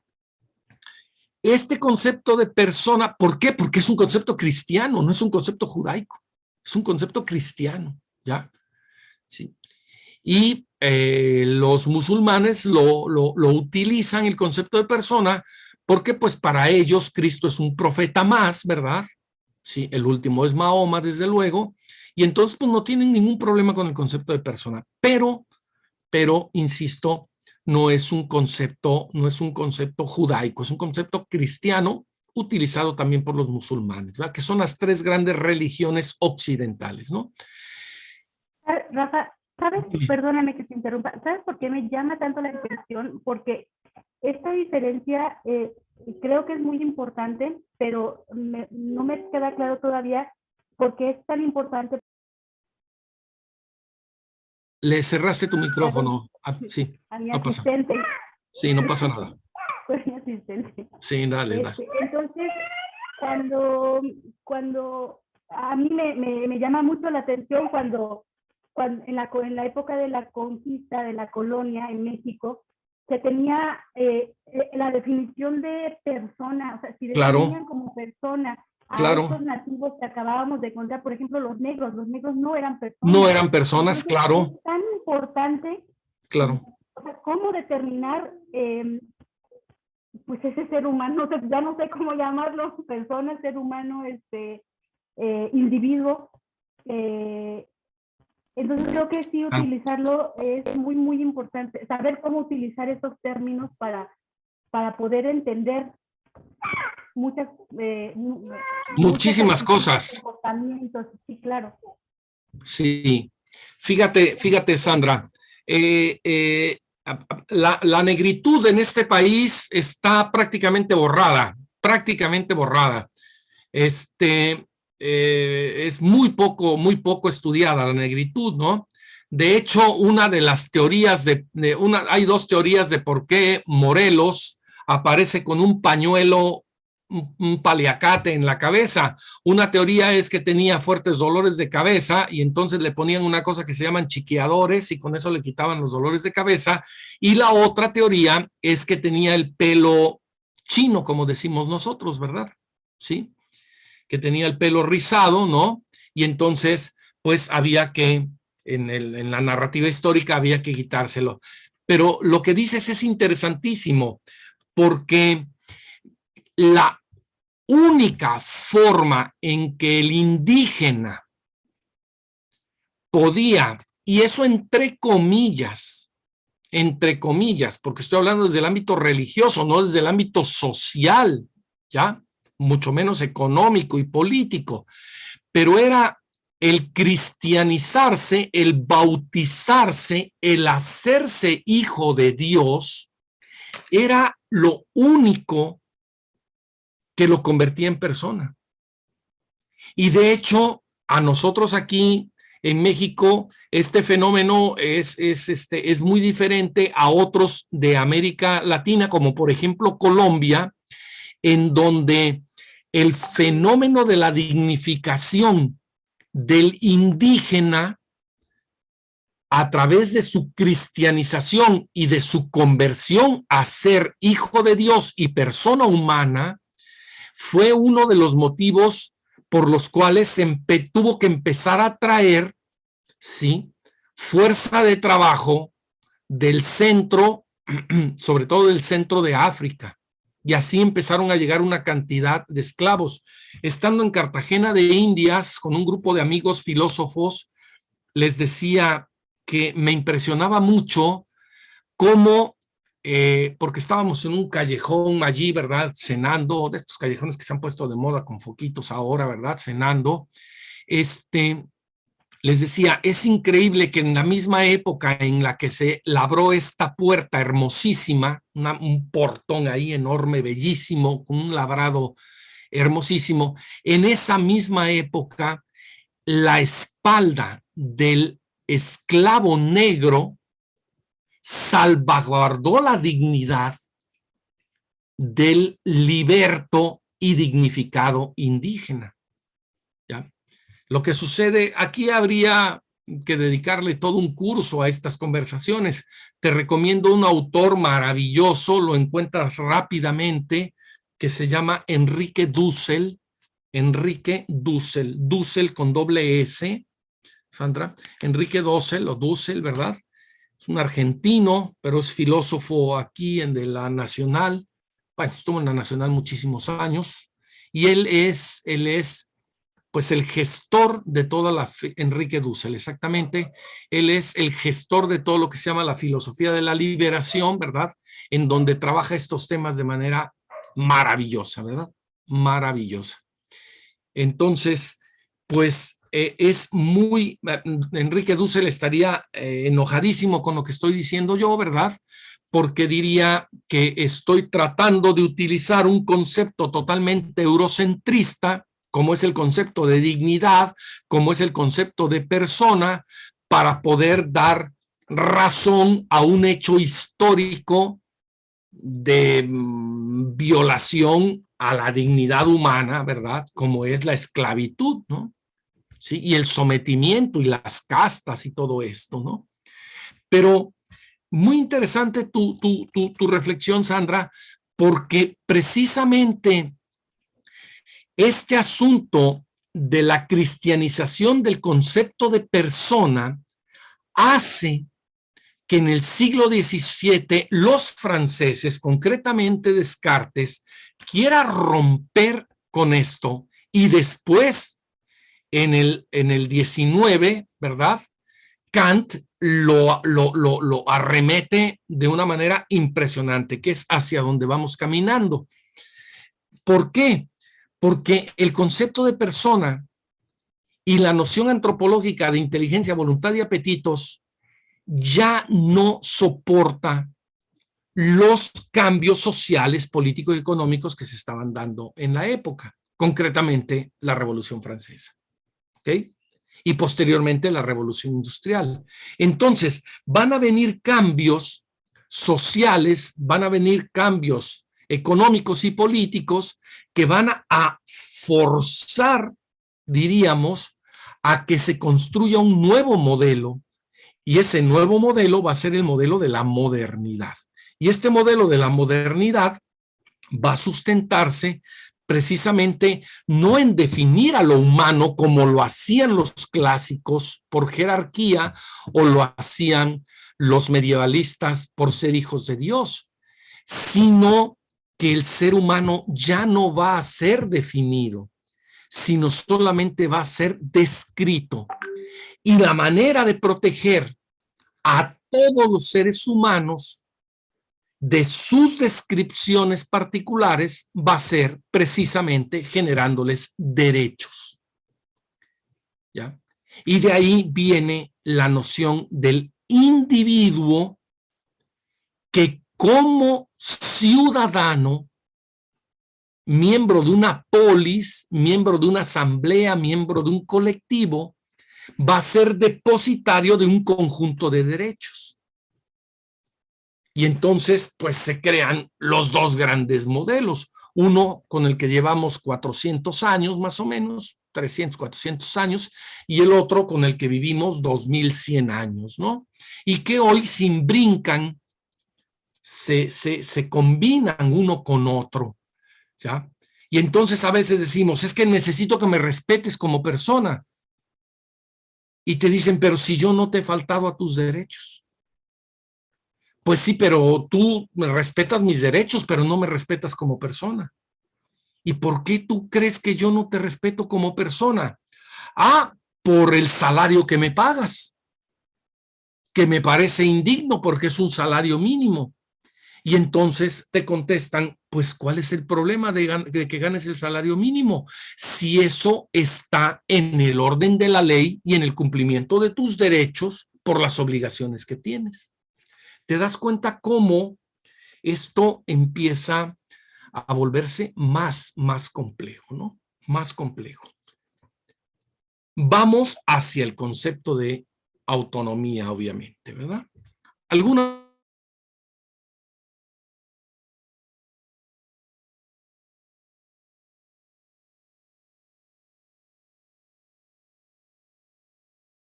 este concepto de persona, ¿por qué? Porque es un concepto cristiano, no es un concepto judaico, es un concepto cristiano, ¿ya? Sí. Y los musulmanes lo utilizan, el concepto de persona, porque pues para ellos Cristo es un profeta más, ¿verdad? Sí, el último es Mahoma, desde luego, y entonces pues no tienen ningún problema con el concepto de persona, pero insisto, no es un concepto judaico, es un concepto cristiano utilizado también por los musulmanes, ¿verdad? Que son las tres grandes religiones occidentales, ¿no? Rafa, ¿sabes? Perdóname que te interrumpa. ¿Sabes por qué me llama tanto la atención? Porque esta diferencia creo que es muy importante, pero no me queda claro todavía por qué es tan importante. Le cerraste tu micrófono. Sí, a mi no pasa. asistente. Sí, no pasa nada. Fue mi asistente. Sí, dale, dale. Entonces, cuando a mí me llama mucho la atención cuando en la época de la conquista de la colonia en México, se tenía la definición de persona, o sea, si definían como persona a estos nativos que acabábamos de encontrar, por ejemplo, los negros no eran personas. No eran personas, entonces, claro. es tan importante, claro. O sea, cómo determinar pues ese ser humano, ya no sé cómo llamarlo, persona, ser humano, individuo. Entonces creo que sí utilizarlo es muy, muy importante, saber cómo utilizar esos términos para poder entender muchísimas cosas. Comportamientos, sí, claro. Sí, fíjate, Sandra, la negritud en este país está prácticamente borrada. Es muy poco estudiada la negritud, ¿no? De hecho, una de las teorías hay dos teorías de por qué Morelos aparece con un pañuelo, un paliacate en la cabeza. Una teoría es que tenía fuertes dolores de cabeza y entonces le ponían una cosa que se llaman chiqueadores y con eso le quitaban los dolores de cabeza. Y la otra teoría es que tenía el pelo chino, como decimos nosotros, ¿verdad? Sí, que tenía el pelo rizado, ¿no? Y entonces, pues había que, en la narrativa histórica había que quitárselo. Pero lo que dices es interesantísimo, porque la única forma en que el indígena podía, y eso entre comillas, porque estoy hablando desde el ámbito religioso, no desde el ámbito social, ¿ya? Mucho menos económico y político, pero era el cristianizarse, el bautizarse, el hacerse hijo de Dios, era lo único que lo convertía en persona. Y de hecho, a nosotros aquí en México, este fenómeno es muy diferente a otros de América Latina, como por ejemplo Colombia, en donde el fenómeno de la dignificación del indígena a través de su cristianización y de su conversión a ser hijo de Dios y persona humana fue uno de los motivos por los cuales tuvo que empezar a traer, ¿sí?, fuerza de trabajo del centro, sobre todo del centro de África. Y así empezaron a llegar una cantidad de esclavos. Estando en Cartagena de Indias con un grupo de amigos filósofos, les decía que me impresionaba mucho cómo, porque estábamos en un callejón allí, ¿verdad?, cenando, de estos callejones que se han puesto de moda con foquitos ahora, ¿verdad?, cenando, les decía, es increíble que en la misma época en la que se labró esta puerta hermosísima, un portón ahí enorme, bellísimo, con un labrado hermosísimo, en esa misma época la espalda del esclavo negro salvaguardó la dignidad del liberto y dignificado indígena. ¿Ya? Lo que sucede, aquí habría que dedicarle todo un curso a estas conversaciones. Te recomiendo un autor maravilloso, lo encuentras rápidamente, que se llama Enrique Dussel. Enrique Dussel, Dussel con doble S, Sandra, Enrique Dussel o Dussel, ¿verdad? Es un argentino, pero es filósofo aquí de la Nacional. Bueno, estuvo en la Nacional muchísimos años y él es pues el gestor de toda Enrique Dussel, exactamente, él es el gestor de todo lo que se llama la filosofía de la liberación, ¿verdad? En donde trabaja estos temas de manera maravillosa, ¿verdad? Maravillosa. Entonces, pues Enrique Dussel estaría enojadísimo con lo que estoy diciendo yo, ¿verdad? Porque diría que estoy tratando de utilizar un concepto totalmente eurocentrista, como es el concepto de dignidad, como es el concepto de persona, para poder dar razón a un hecho histórico de violación a la dignidad humana, ¿verdad? Como es la esclavitud, ¿no? ¿Sí? Y el sometimiento y las castas y todo esto, ¿no? Pero muy interesante tu reflexión, Sandra, porque precisamente este asunto de la cristianización del concepto de persona hace que en el siglo XVII los franceses, concretamente Descartes, quiera romper con esto y después en el XIX, ¿verdad?, Kant lo arremete de una manera impresionante, que es hacia donde vamos caminando. ¿Por qué? Porque el concepto de persona y la noción antropológica de inteligencia, voluntad y apetitos ya no soporta los cambios sociales, políticos y económicos que se estaban dando en la época, concretamente la Revolución Francesa, ¿ok? Y posteriormente la Revolución Industrial. Entonces, van a venir cambios sociales, van a venir cambios económicos y políticos que van a forzar, diríamos, a que se construya un nuevo modelo, y ese nuevo modelo va a ser el modelo de la modernidad. Y este modelo de la modernidad va a sustentarse precisamente no en definir a lo humano como lo hacían los clásicos por jerarquía o lo hacían los medievalistas por ser hijos de Dios, sino que el ser humano ya no va a ser definido, sino solamente va a ser descrito. Y la manera de proteger a todos los seres humanos de sus descripciones particulares va a ser precisamente generándoles derechos. ¿Ya? Y de ahí viene la noción del individuo que como ciudadano, miembro de una polis, miembro de una asamblea, miembro de un colectivo, va a ser depositario de un conjunto de derechos. Y entonces, pues se crean los dos grandes modelos. Uno con el que llevamos 400 años más o menos, 300, 400 años, y el otro con el que vivimos 2100 años, ¿no? Y que hoy se imbrincan, se combinan uno con otro, ¿ya? Y entonces a veces decimos, es que necesito que me respetes como persona. Y te dicen, pero si yo no te he faltado a tus derechos. Pues sí, pero tú me respetas mis derechos, pero no me respetas como persona. ¿Y por qué tú crees que yo no te respeto como persona? Ah, por el salario que me pagas, que me parece indigno porque es un salario mínimo. Y entonces te contestan, pues, ¿cuál es el problema de que ganes el salario mínimo? Si eso está en el orden de la ley y en el cumplimiento de tus derechos por las obligaciones que tienes. ¿Te das cuenta cómo esto empieza a volverse más complejo, ¿no? Más complejo. Vamos hacia el concepto de autonomía, obviamente, ¿verdad? ¿Alguna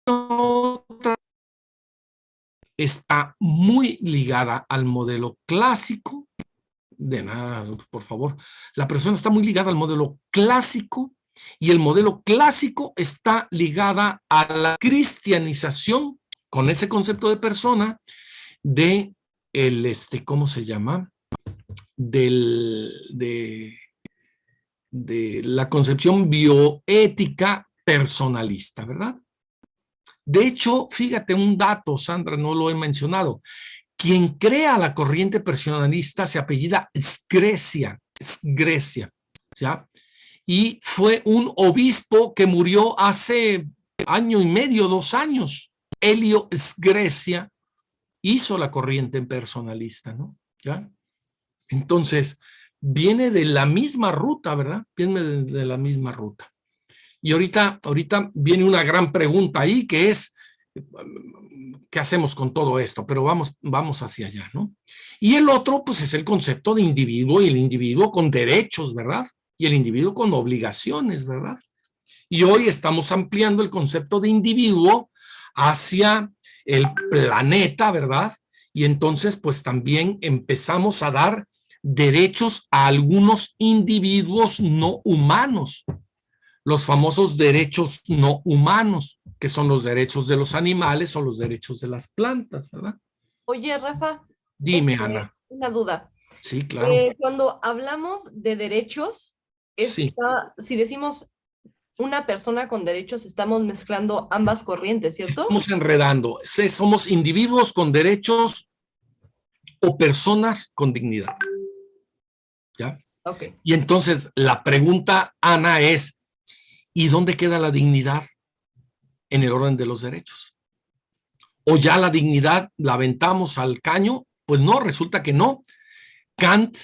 otra? Está muy ligada al modelo clásico. De nada, por favor. La persona está muy ligada al modelo clásico y el modelo clásico está ligada a la cristianización con ese concepto de persona de ¿cómo se llama? Del, de la concepción bioética personalista, ¿verdad? De hecho, fíjate un dato, Sandra, no lo he mencionado. Quien crea la corriente personalista se apellida Sgrecia, ¿ya? Y fue un obispo que murió hace año y medio, 2 años. Helio Sgrecia hizo la corriente personalista, ¿no? ¿Ya? Entonces, viene de la misma ruta, ¿verdad? Viene de la misma ruta. Y ahorita viene una gran pregunta ahí que es, ¿qué hacemos con todo esto? Pero vamos hacia allá, ¿no? Y el otro, pues es el concepto de individuo y el individuo con derechos, ¿verdad? Y el individuo con obligaciones, ¿verdad? Y hoy estamos ampliando el concepto de individuo hacia el planeta, ¿verdad? Y entonces, pues también empezamos a dar derechos a algunos individuos no humanos, los famosos derechos no humanos, que son los derechos de los animales o los derechos de las plantas, ¿verdad? Oye, Rafa, Dime, Ana. una duda. Sí, claro. Cuando hablamos de derechos, Sí, si decimos una persona con derechos, estamos mezclando ambas corrientes, ¿cierto? estamos enredando. Somos individuos con derechos o personas con dignidad. ¿Ya? Ok. Y entonces la pregunta, Ana, es, ¿y dónde queda la dignidad en el orden de los derechos? ¿O ya la dignidad la aventamos al caño? Pues no, resulta que no. Kant,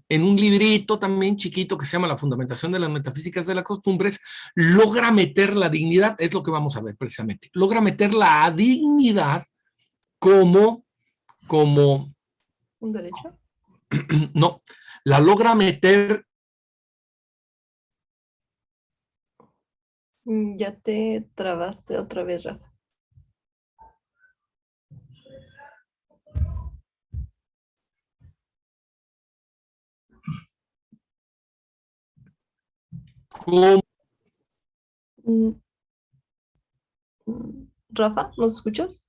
en un librito también chiquito que se llama La Fundamentación de las Metafísicas de las Costumbres, logra meter la dignidad, es lo que vamos a ver precisamente, logra meter la dignidad como, ¿Un derecho? no, la logra meter Ya te trabaste otra vez, Rafa. como Mm, Rafa, ¿nos escuchas?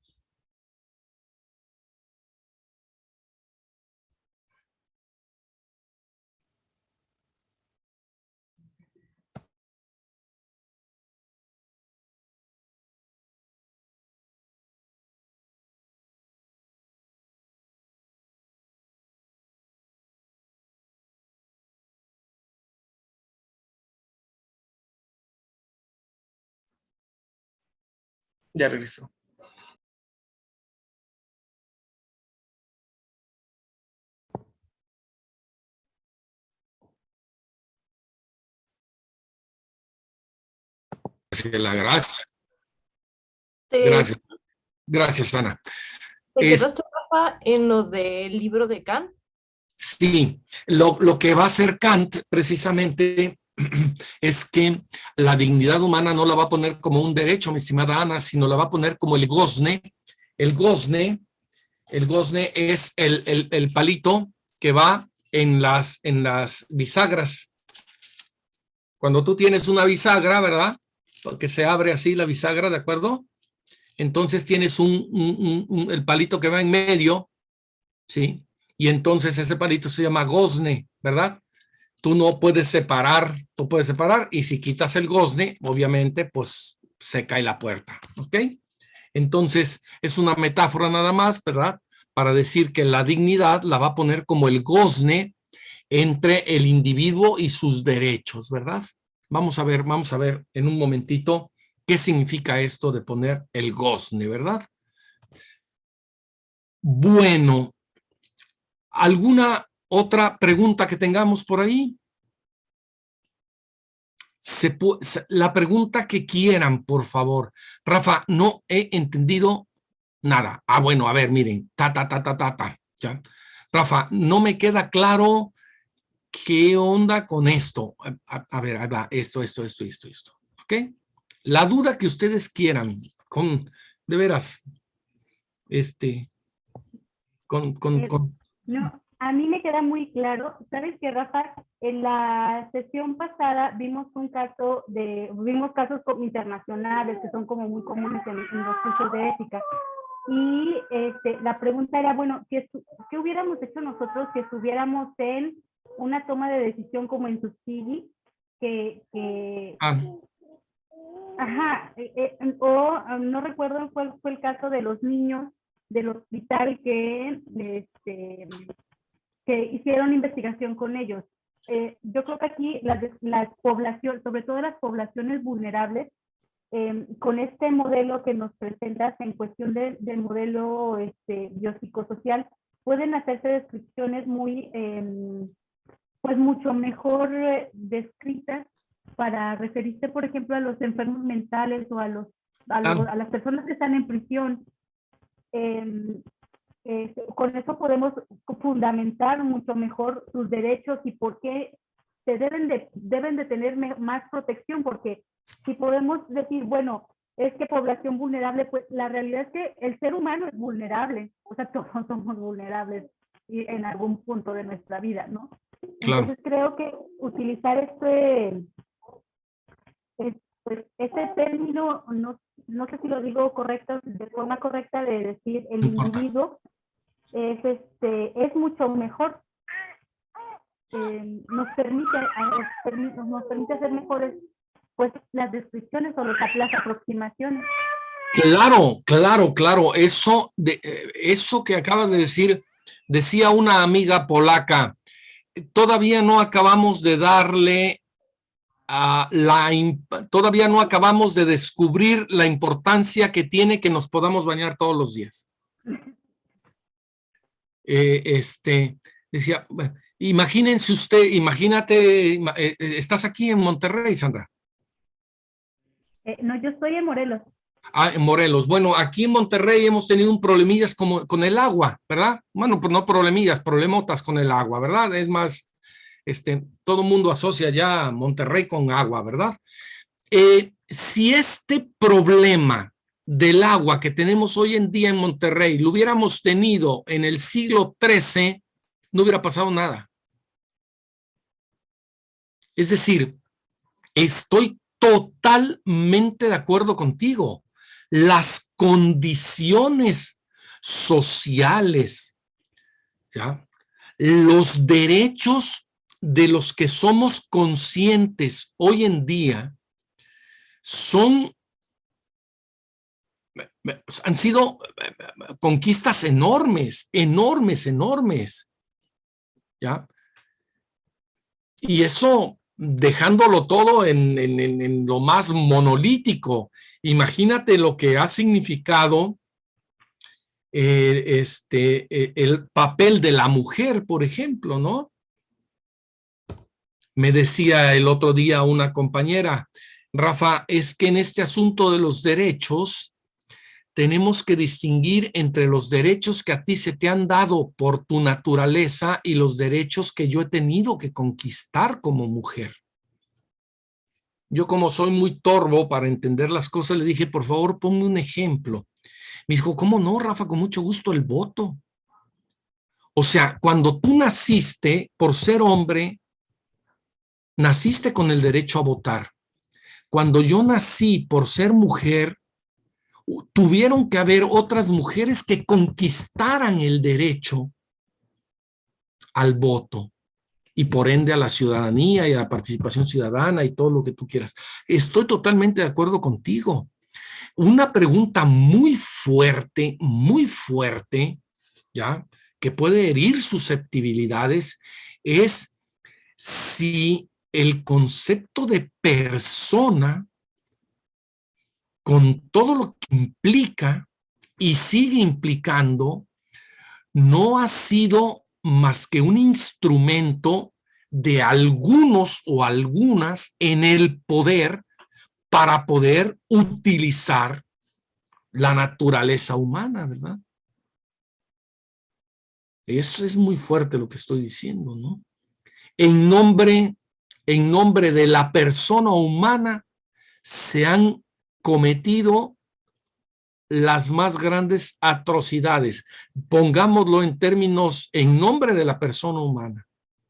Ya regresó. Gracias, ¿Te, gracias, gracias, Ana. te quedaste, Rafa, en lo del libro de Kant? Sí, lo que va a hacer Kant precisamente es que la dignidad humana no la va a poner como un derecho, mi estimada Ana, sino la va a poner como el gozne. El gozne, el gozne es el palito que va en las bisagras. Cuando tú tienes una bisagra, ¿verdad? Que se abre así la bisagra, ¿de acuerdo? Entonces tienes el palito que va en medio, ¿sí? Y entonces ese palito se llama gozne, ¿verdad? Tú no puedes separar, y si quitas el gozne, obviamente, pues se cae la puerta, ¿ok? Entonces, es una metáfora nada más, ¿verdad? Para decir que la dignidad la va a poner como el gozne entre el individuo y sus derechos, ¿verdad? Vamos a ver en un momentito qué significa esto de poner el gozne, ¿verdad? Bueno, ¿alguna otra pregunta que tengamos por ahí? La pregunta que quieran, por favor. Rafa, no he entendido nada. Ah, bueno, a ver, miren. ¿Ya? Rafa, no me queda claro qué onda con esto. A ver, ahí va. Esto. ¿Ok? La duda que ustedes quieran, de veras, Eh, No, a mí me queda muy claro. ¿Sabes qué, Rafa? En la sesión pasada vimos casos internacionales que son como muy comunes en los cursos de ética. Y la pregunta era, bueno, ¿qué hubiéramos hecho nosotros si estuviéramos en una toma de decisión como en Tuskegee? Ajá, no recuerdo cuál fue el caso de los niños del hospital que hicieron investigación con ellos. Yo creo que aquí las poblaciones, sobre todo las poblaciones vulnerables, con este modelo que nos presentas en cuestión del modelo biopsicosocial, pueden hacerse descripciones pues mucho mejor descritas para referirse, por ejemplo, a los enfermos mentales o a las personas que están en prisión. Con eso podemos fundamentar mucho mejor sus derechos y por qué deben de tener más protección, porque si podemos decir, bueno, es que población vulnerable, pues la realidad es que el ser humano es vulnerable, o sea, todos somos vulnerables en algún punto de nuestra vida, ¿no? Claro. Entonces creo que utilizar este término, no sé si lo digo correcto, de forma correcta de decir el individuo, es mucho mejor. Nos permite hacer mejores pues las descripciones o las aproximaciones. Claro. Eso que acabas de decir, decía una amiga polaca, todavía no acabamos de darle todavía no acabamos de descubrir la importancia que tiene que nos podamos bañar todos los días. Decía, imagínate, estás aquí en Monterrey, Sandra. No, yo estoy en Morelos. En Morelos. Bueno, aquí en Monterrey hemos tenido un problemillas con el agua, ¿verdad? Bueno, pues no problemillas, problemotas con el agua, ¿verdad? Es más, todo el mundo asocia ya Monterrey con agua, ¿verdad? Si este problema del agua que tenemos hoy en día en Monterrey lo hubiéramos tenido en el siglo XIII, no hubiera pasado nada. Es decir, estoy totalmente de acuerdo contigo. Las condiciones sociales, ¿ya? Los derechos de los que somos conscientes hoy en día han sido conquistas enormes, ¿ya? Y eso dejándolo todo en lo más monolítico. Imagínate lo que ha significado el papel de la mujer, por ejemplo, ¿no? Me decía el otro día una compañera, Rafa, es que en este asunto de los derechos tenemos que distinguir entre los derechos que a ti se te han dado por tu naturaleza y los derechos que yo he tenido que conquistar como mujer. Yo, como soy muy torvo para entender las cosas, le dije, por favor, ponme un ejemplo. Me dijo, ¿cómo no, Rafa? Con mucho gusto, el voto. O sea, cuando tú naciste, por ser hombre, naciste con el derecho a votar. Cuando yo nací por ser mujer, tuvieron que haber otras mujeres que conquistaran el derecho al voto y por ende a la ciudadanía y a la participación ciudadana y todo lo que tú quieras. Estoy totalmente de acuerdo contigo. Una pregunta muy fuerte, ¿ya? Que puede herir susceptibilidades es si el concepto de persona, con todo lo que implica y sigue implicando, no ha sido más que un instrumento de algunos o algunas en el poder para poder utilizar la naturaleza humana, ¿verdad? Eso es muy fuerte lo que estoy diciendo, ¿no? En nombre de la persona humana se han cometido las más grandes atrocidades. Pongámoslo en términos, en nombre de la persona humana,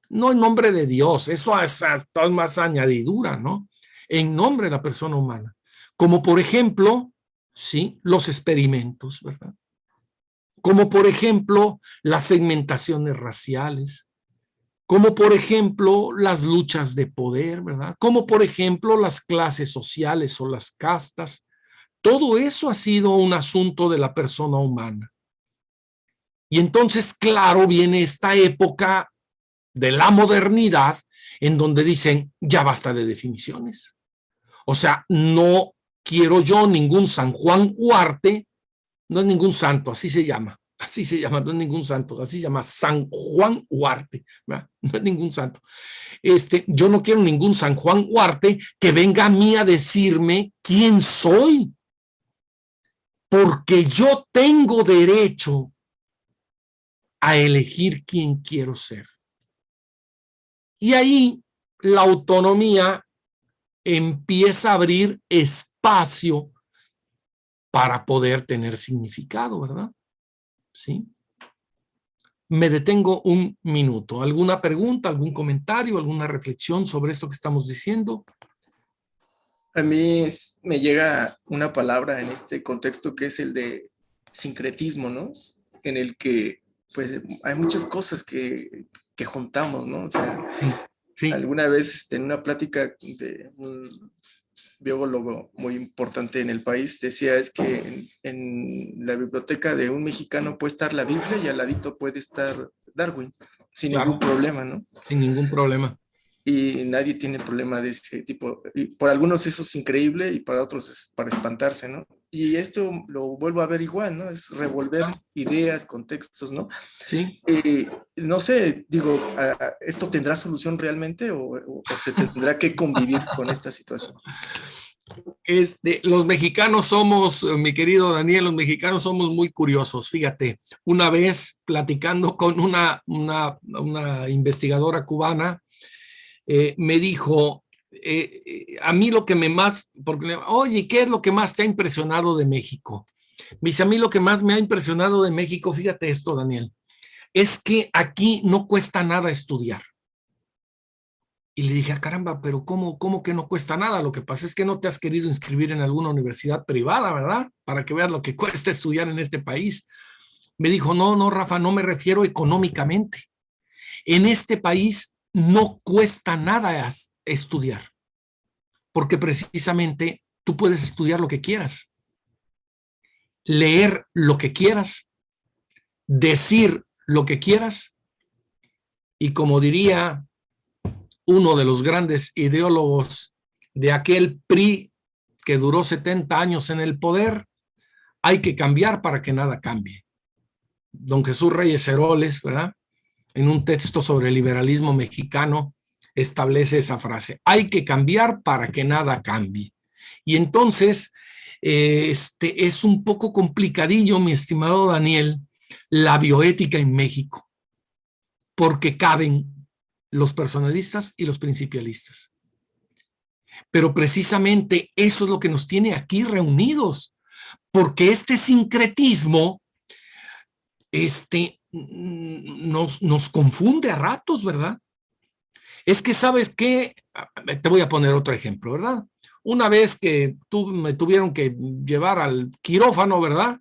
no en nombre de Dios, eso es más añadidura, ¿no? En nombre de la persona humana. Como por ejemplo, sí, los experimentos, ¿verdad? Como por ejemplo, las segmentaciones raciales, como por ejemplo, las luchas de poder, ¿verdad? Como por ejemplo, las clases sociales o las castas. Todo eso ha sido un asunto de la persona humana. Y entonces, claro, viene esta época de la modernidad en donde dicen, ya basta de definiciones. O sea, no quiero yo ningún San Juan Huarte, no es ningún santo, así se llama, no es ningún santo, así se llama San Juan Huarte, ¿verdad? No es ningún santo. Yo no quiero ningún San Juan Huarte que venga a mí a decirme quién soy, porque yo tengo derecho a elegir quién quiero ser. Y ahí la autonomía empieza a abrir espacio para poder tener significado, ¿verdad? Sí. Me detengo un minuto. ¿Alguna pregunta, algún comentario, alguna reflexión sobre esto que estamos diciendo? A mí me llega una palabra en este contexto que es el de sincretismo, ¿no? En el que pues hay muchas cosas que juntamos, ¿no? O sea, sí. Alguna vez en una plática de un biólogo muy importante en el país decía es que en la biblioteca de un mexicano puede estar la Biblia y al ladito puede estar Darwin, sin ningún problema, ¿no? Sin ningún problema. Y nadie tiene problema de ese tipo. Y por algunos eso es increíble y para otros es para espantarse, ¿no? Y esto lo vuelvo a ver igual, ¿no? Es revolver ideas, contextos, ¿no? Sí. No sé, digo, ¿esto tendrá solución realmente o se tendrá que convivir con esta situación? Los mexicanos somos, mi querido Daniel, los mexicanos somos muy curiosos. Fíjate, una vez platicando con una investigadora cubana, me dijo, a mí lo que porque, oye, ¿qué es lo que más te ha impresionado de México? Me dice, a mí lo que más me ha impresionado de México, fíjate esto, Daniel, es que aquí no cuesta nada estudiar. Y le dije, caramba, pero ¿cómo que no cuesta nada? Lo que pasa es que no te has querido inscribir en alguna universidad privada, ¿verdad? Para que veas lo que cuesta estudiar en este país. Me dijo, no, Rafa, no me refiero económicamente. En este país no cuesta nada estudiar, porque precisamente tú puedes estudiar lo que quieras, leer lo que quieras, decir lo que quieras, y como diría uno de los grandes ideólogos de aquel PRI que duró 70 años en el poder, hay que cambiar para que nada cambie. Don Jesús Reyes Heroles, ¿verdad?, en un texto sobre el liberalismo mexicano, establece esa frase: hay que cambiar para que nada cambie. Y entonces, es un poco complicadillo, mi estimado Daniel, la bioética en México, porque caben los personalistas y los principialistas. Pero precisamente eso es lo que nos tiene aquí reunidos, porque este sincretismo nos confunde a ratos, ¿verdad? Es que, ¿sabes qué? Te voy a poner otro ejemplo, ¿verdad? Una vez que me tuvieron que llevar al quirófano, ¿verdad?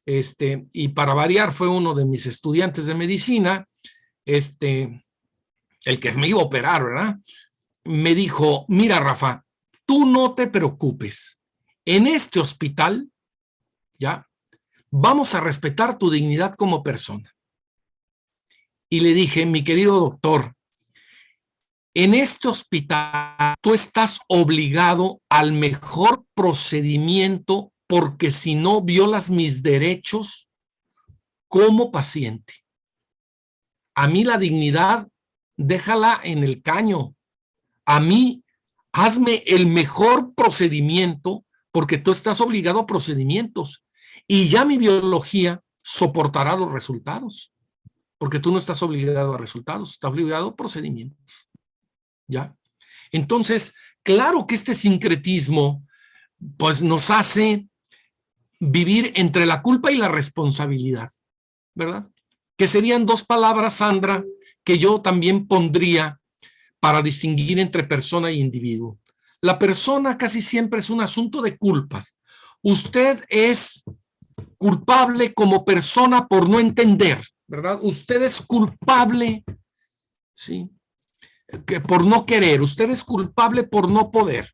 Y para variar fue uno de mis estudiantes de medicina, el que me iba a operar, ¿verdad? Me dijo: mira, Rafa, tú no te preocupes. En este hospital, ¿ya?, vamos a respetar tu dignidad como persona. Y le dije: mi querido doctor, en este hospital tú estás obligado al mejor procedimiento, porque si no violas mis derechos como paciente. A mí la dignidad, déjala en el caño. A mí, hazme el mejor procedimiento, porque tú estás obligado a procedimientos. Y ya mi biología soportará los resultados, porque tú no estás obligado a resultados, estás obligado a procedimientos. ¿Ya? Entonces, claro que este sincretismo pues nos hace vivir entre la culpa y la responsabilidad, ¿verdad? Que serían dos palabras, Sandra, que yo también pondría para distinguir entre persona y individuo. La persona casi siempre es un asunto de culpas. Usted es culpable como persona por no entender, ¿verdad? Usted es culpable, ¿sí?, que por no querer. Usted es culpable por no poder,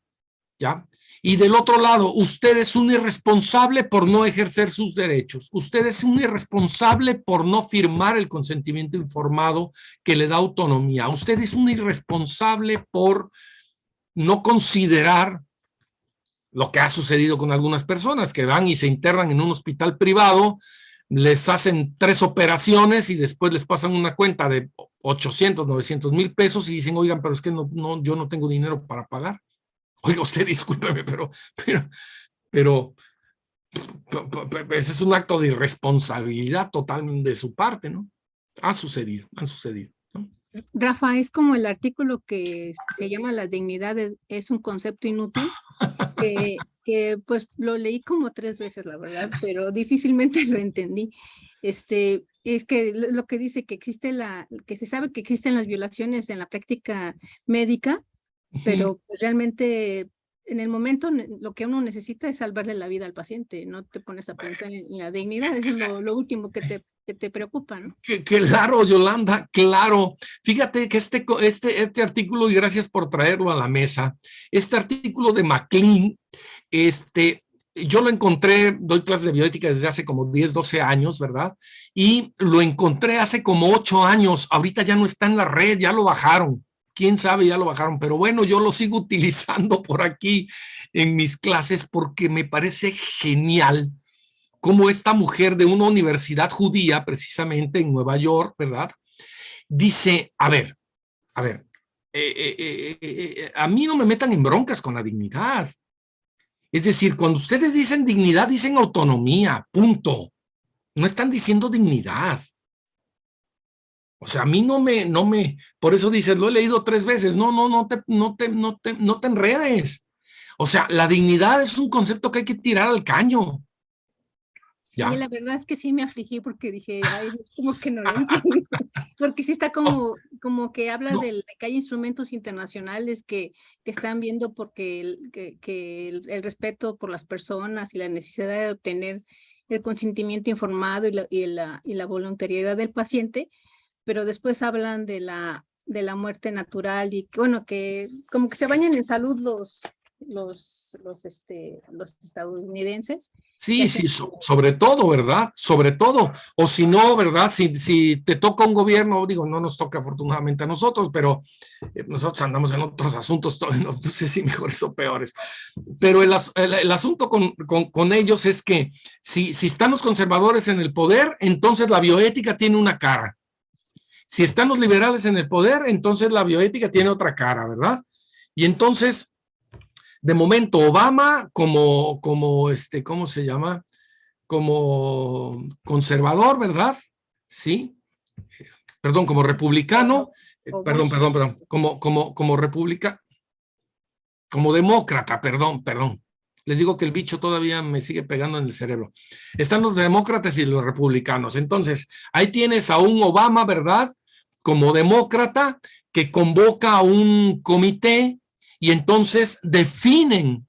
¿ya? Y del otro lado, usted es un irresponsable por no ejercer sus derechos. Usted es un irresponsable por no firmar el consentimiento informado que le da autonomía. Usted es un irresponsable por no considerar lo que ha sucedido con algunas personas que van y se internan en un hospital privado, les hacen 3 operaciones y después les pasan una cuenta de 800, 900 mil pesos y dicen: oigan, pero es que yo no tengo dinero para pagar. Oiga, usted discúlpeme, pero ese es un acto de irresponsabilidad total de su parte, ¿no? Han sucedido, ¿no? Rafa, es como el artículo que se llama La dignidad es un concepto inútil, que pues lo leí como 3 veces, la verdad, pero difícilmente lo entendí. Es que lo que dice que que se sabe que existen las violaciones en la práctica médica, pero pues realmente en el momento lo que uno necesita es salvarle la vida al paciente, no te pones a pensar en la dignidad, eso es lo último que te preocupa, ¿no? Claro, Yolanda, claro. Fíjate que este artículo, y gracias por traerlo a la mesa, este artículo de MacLean, yo lo encontré, doy clases de bioética desde hace como 10, 12 años, ¿verdad? Y lo encontré hace como 8 años, ahorita ya no está en la red, ya lo bajaron. Quién sabe, ya lo bajaron, pero bueno, yo lo sigo utilizando por aquí en mis clases porque me parece genial cómo esta mujer de una universidad judía, precisamente en Nueva York, ¿verdad?, dice: a ver, a mí no me metan en broncas con la dignidad. Es decir, cuando ustedes dicen dignidad, dicen autonomía, punto. No están diciendo dignidad. O sea, a mí no me, por eso dices, lo he leído 3 veces. No te enredes. O sea, la dignidad es un concepto que hay que tirar al caño. Sí, ¿Ya? la verdad es que sí me afligí porque dije: ay, es como que no lo entiendo. Porque sí está como que habla No. de que hay instrumentos internacionales que están viendo porque el respeto por las personas y la necesidad de obtener el consentimiento informado y la voluntariedad del paciente, pero después hablan de la muerte natural y que, bueno, que como que se bañan en salud los estadounidenses. Sí, sí, sobre todo, ¿verdad? Sobre todo. O si no, ¿verdad? Si te toca un gobierno, digo, no nos toca afortunadamente a nosotros, pero nosotros andamos en otros asuntos, no sé si mejores o peores. Pero el asunto con ellos es que si están los conservadores en el poder, entonces la bioética tiene una cara. Si están los liberales en el poder, entonces la bioética tiene otra cara, ¿verdad? Y entonces, de momento, Obama como ¿cómo se llama? Como conservador, ¿verdad? Sí. Perdón, como republicano. Perdón, como república, como demócrata, perdón. Les digo que el bicho todavía me sigue pegando en el cerebro. Están los demócratas y los republicanos. Entonces, ahí tienes a un Obama, ¿verdad? Como demócrata que convoca a un comité y entonces definen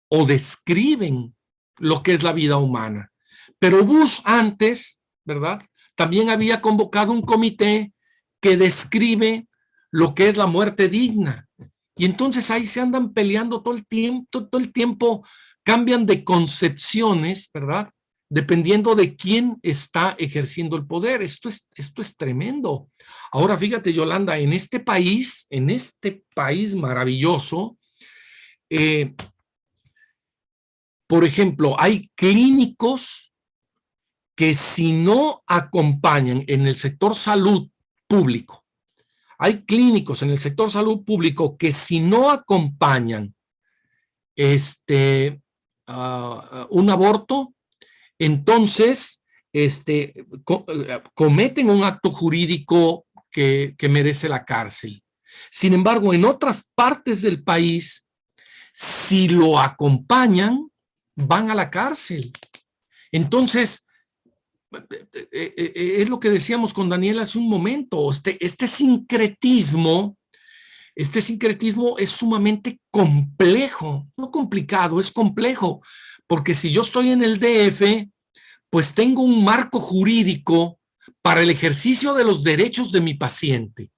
o describen lo que es la vida humana. Pero Bush antes, ¿verdad? También había convocado un comité que describe lo que es la muerte digna. Y entonces ahí se andan peleando todo el tiempo cambian de concepciones, ¿verdad? Dependiendo de quién está ejerciendo el poder. Esto es tremendo. Ahora, fíjate, Yolanda, en este país maravilloso, por ejemplo, hay clínicos que si no acompañan en el sector salud público, hay clínicos en el sector salud público que si no acompañan un aborto, entonces cometen un acto jurídico que merece la cárcel. Sin embargo, en otras partes del país, si lo acompañan, van a la cárcel. Entonces, es lo que decíamos con Daniela hace un momento, este sincretismo es sumamente complejo, no complicado, es complejo, porque si yo estoy en el DF, pues tengo un marco jurídico para el ejercicio de los derechos de mi paciente.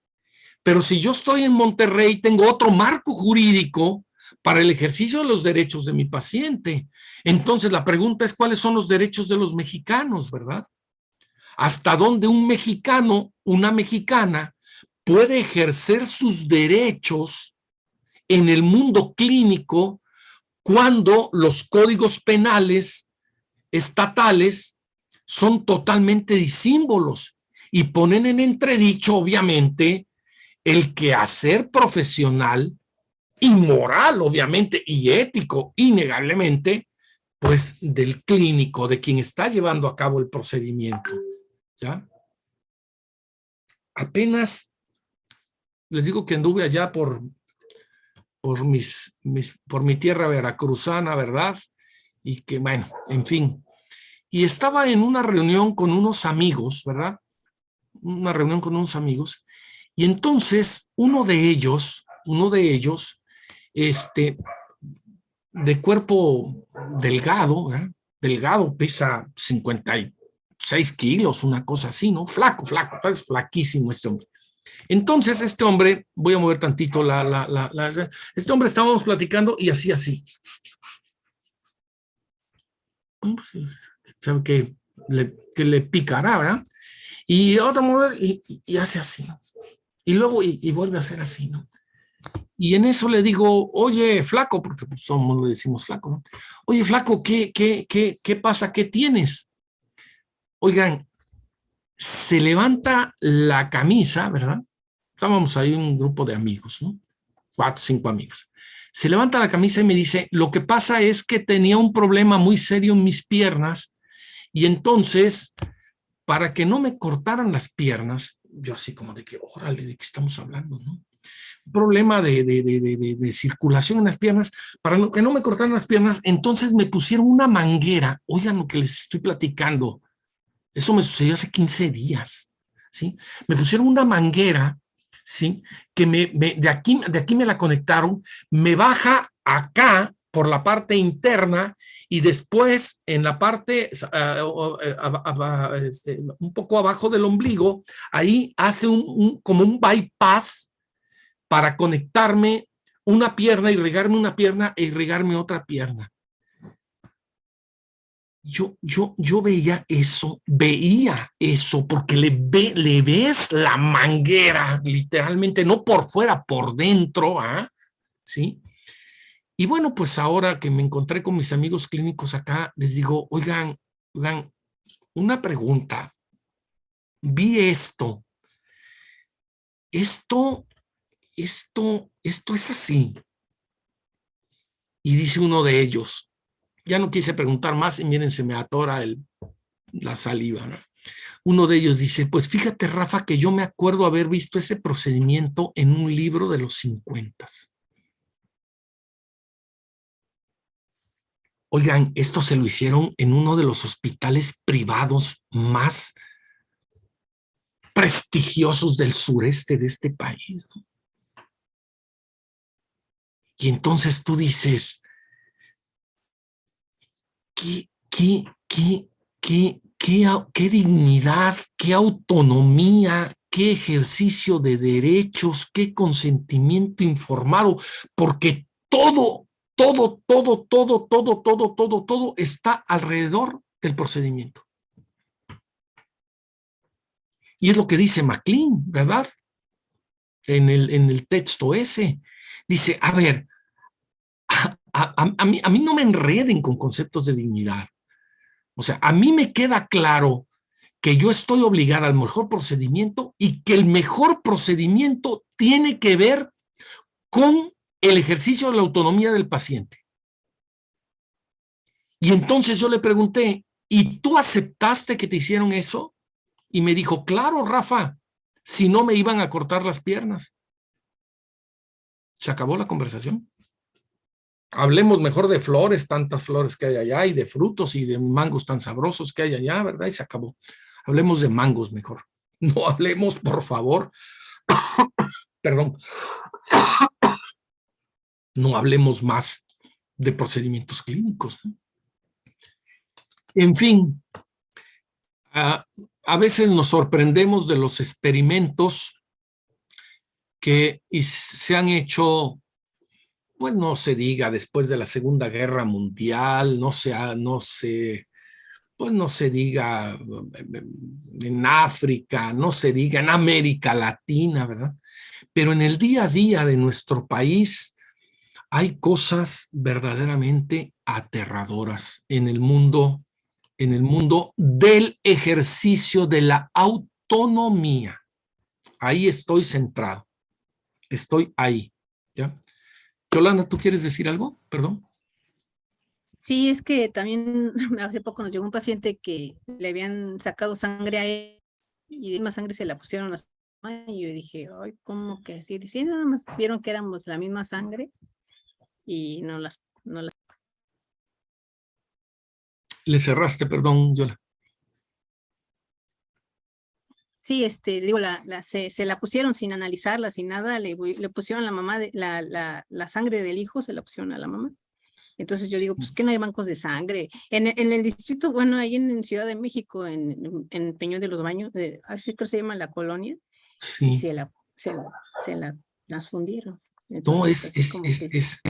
Pero si yo estoy en Monterrey, tengo otro marco jurídico para el ejercicio de los derechos de mi paciente. Entonces, la pregunta es, ¿cuáles son los derechos de los mexicanos, verdad? ¿Hasta dónde un mexicano, una mexicana, puede ejercer sus derechos en el mundo clínico cuando los códigos penales estatales son totalmente disímbolos y ponen en entredicho, obviamente, el quehacer profesional y moral, obviamente, y ético, innegablemente, pues del clínico, de quien está llevando a cabo el procedimiento. ¿Ya? Apenas les digo que anduve allá por mi tierra veracruzana, ¿verdad? Y que, bueno, en fin. Y estaba en una reunión con unos amigos, ¿verdad? Una reunión con unos amigos. Y entonces uno de ellos, de cuerpo delgado, ¿verdad? Delgado, pesa 56 kilos, una cosa así, ¿no? Flaco, es flaquísimo este hombre. Entonces, este hombre, voy a mover tantito este hombre estábamos platicando y así. ¿Sabe que le picará, verdad? Y otra mujer y hace así, ¿no? Y luego y vuelve a hacer así, ¿no? Y en eso le digo, oye, flaco, porque somos, le decimos flaco, ¿no? Oye, flaco, ¿qué pasa? ¿Qué tienes? Oigan, se levanta la camisa, ¿verdad? Estábamos ahí un grupo de amigos, ¿no? 4, 5 amigos. Se levanta la camisa y me dice, lo que pasa es que tenía un problema muy serio en mis piernas y entonces, para que no me cortaran las piernas, yo así como de que, órale, ¿de qué estamos hablando, no? Un problema de circulación en las piernas, para que no me cortaran las piernas, entonces me pusieron una manguera. Oigan lo que les estoy platicando. Eso me sucedió hace 15 días, ¿sí? Me pusieron una manguera, ¿sí? Que de aquí me la conectaron, me baja acá por la parte interna y después en la parte un poco abajo del ombligo, ahí hace como un bypass para conectarme una pierna, irrigarme una pierna e irrigarme otra pierna. Yo veía eso, porque le ves la manguera, literalmente, no por fuera, por dentro, ¿sí? Y bueno, pues ahora que me encontré con mis amigos clínicos acá, les digo, oigan, una pregunta. Vi esto es así. Y dice uno de ellos, ya no quise preguntar más y miren, se me atora la saliva, ¿no? Uno de ellos dice, pues fíjate, Rafa, que yo me acuerdo haber visto ese procedimiento en un libro de los 50. Oigan, esto se lo hicieron en uno de los hospitales privados más prestigiosos del sureste de este país. Y entonces tú dices, ¿qué dignidad, qué autonomía, qué ejercicio de derechos, qué consentimiento informado? Porque todo está alrededor del procedimiento. Y es lo que dice MacLean, ¿verdad? En el texto ese. Dice, a ver, a mí no me enreden con conceptos de dignidad. O sea, a mí me queda claro que yo estoy obligada al mejor procedimiento y que el mejor procedimiento tiene que ver con el ejercicio de la autonomía del paciente. Y entonces yo le pregunté, ¿y tú aceptaste que te hicieron eso? Y me dijo, claro, Rafa, si no me iban a cortar las piernas. Se acabó la conversación. Hablemos mejor de flores, tantas flores que hay allá, y de frutos y de mangos tan sabrosos que hay allá, ¿verdad? Y se acabó. Hablemos de mangos mejor. No hablemos, por favor. Perdón. No hablemos más de procedimientos clínicos. En fin, a veces nos sorprendemos de los experimentos que se han hecho, pues no se diga, después de la Segunda Guerra Mundial, no se diga en África, no se diga en América Latina, ¿verdad? Pero en el día a día de nuestro país hay cosas verdaderamente aterradoras en el mundo del ejercicio de la autonomía. Ahí estoy centrado. Estoy ahí, ¿ya? Yolanda, ¿tú quieres decir algo? Perdón. Sí, es que también hace poco nos llegó un paciente que le habían sacado sangre a él y de más sangre se la pusieron a su mamá y yo dije, ay, ¿cómo que así? Dice, nada más vieron que éramos la misma sangre y no las... Le cerraste, perdón, Yola. Sí, digo, se la pusieron sin analizarla, sin nada, le pusieron a la mamá, la sangre del hijo se la pusieron a la mamá. Entonces yo digo, pues que no hay bancos de sangre. En el distrito, bueno, ahí en Ciudad de México, en Peñón de los Baños, así que se llama La Colonia, Sí. y se la transfundieron. Entonces, no, es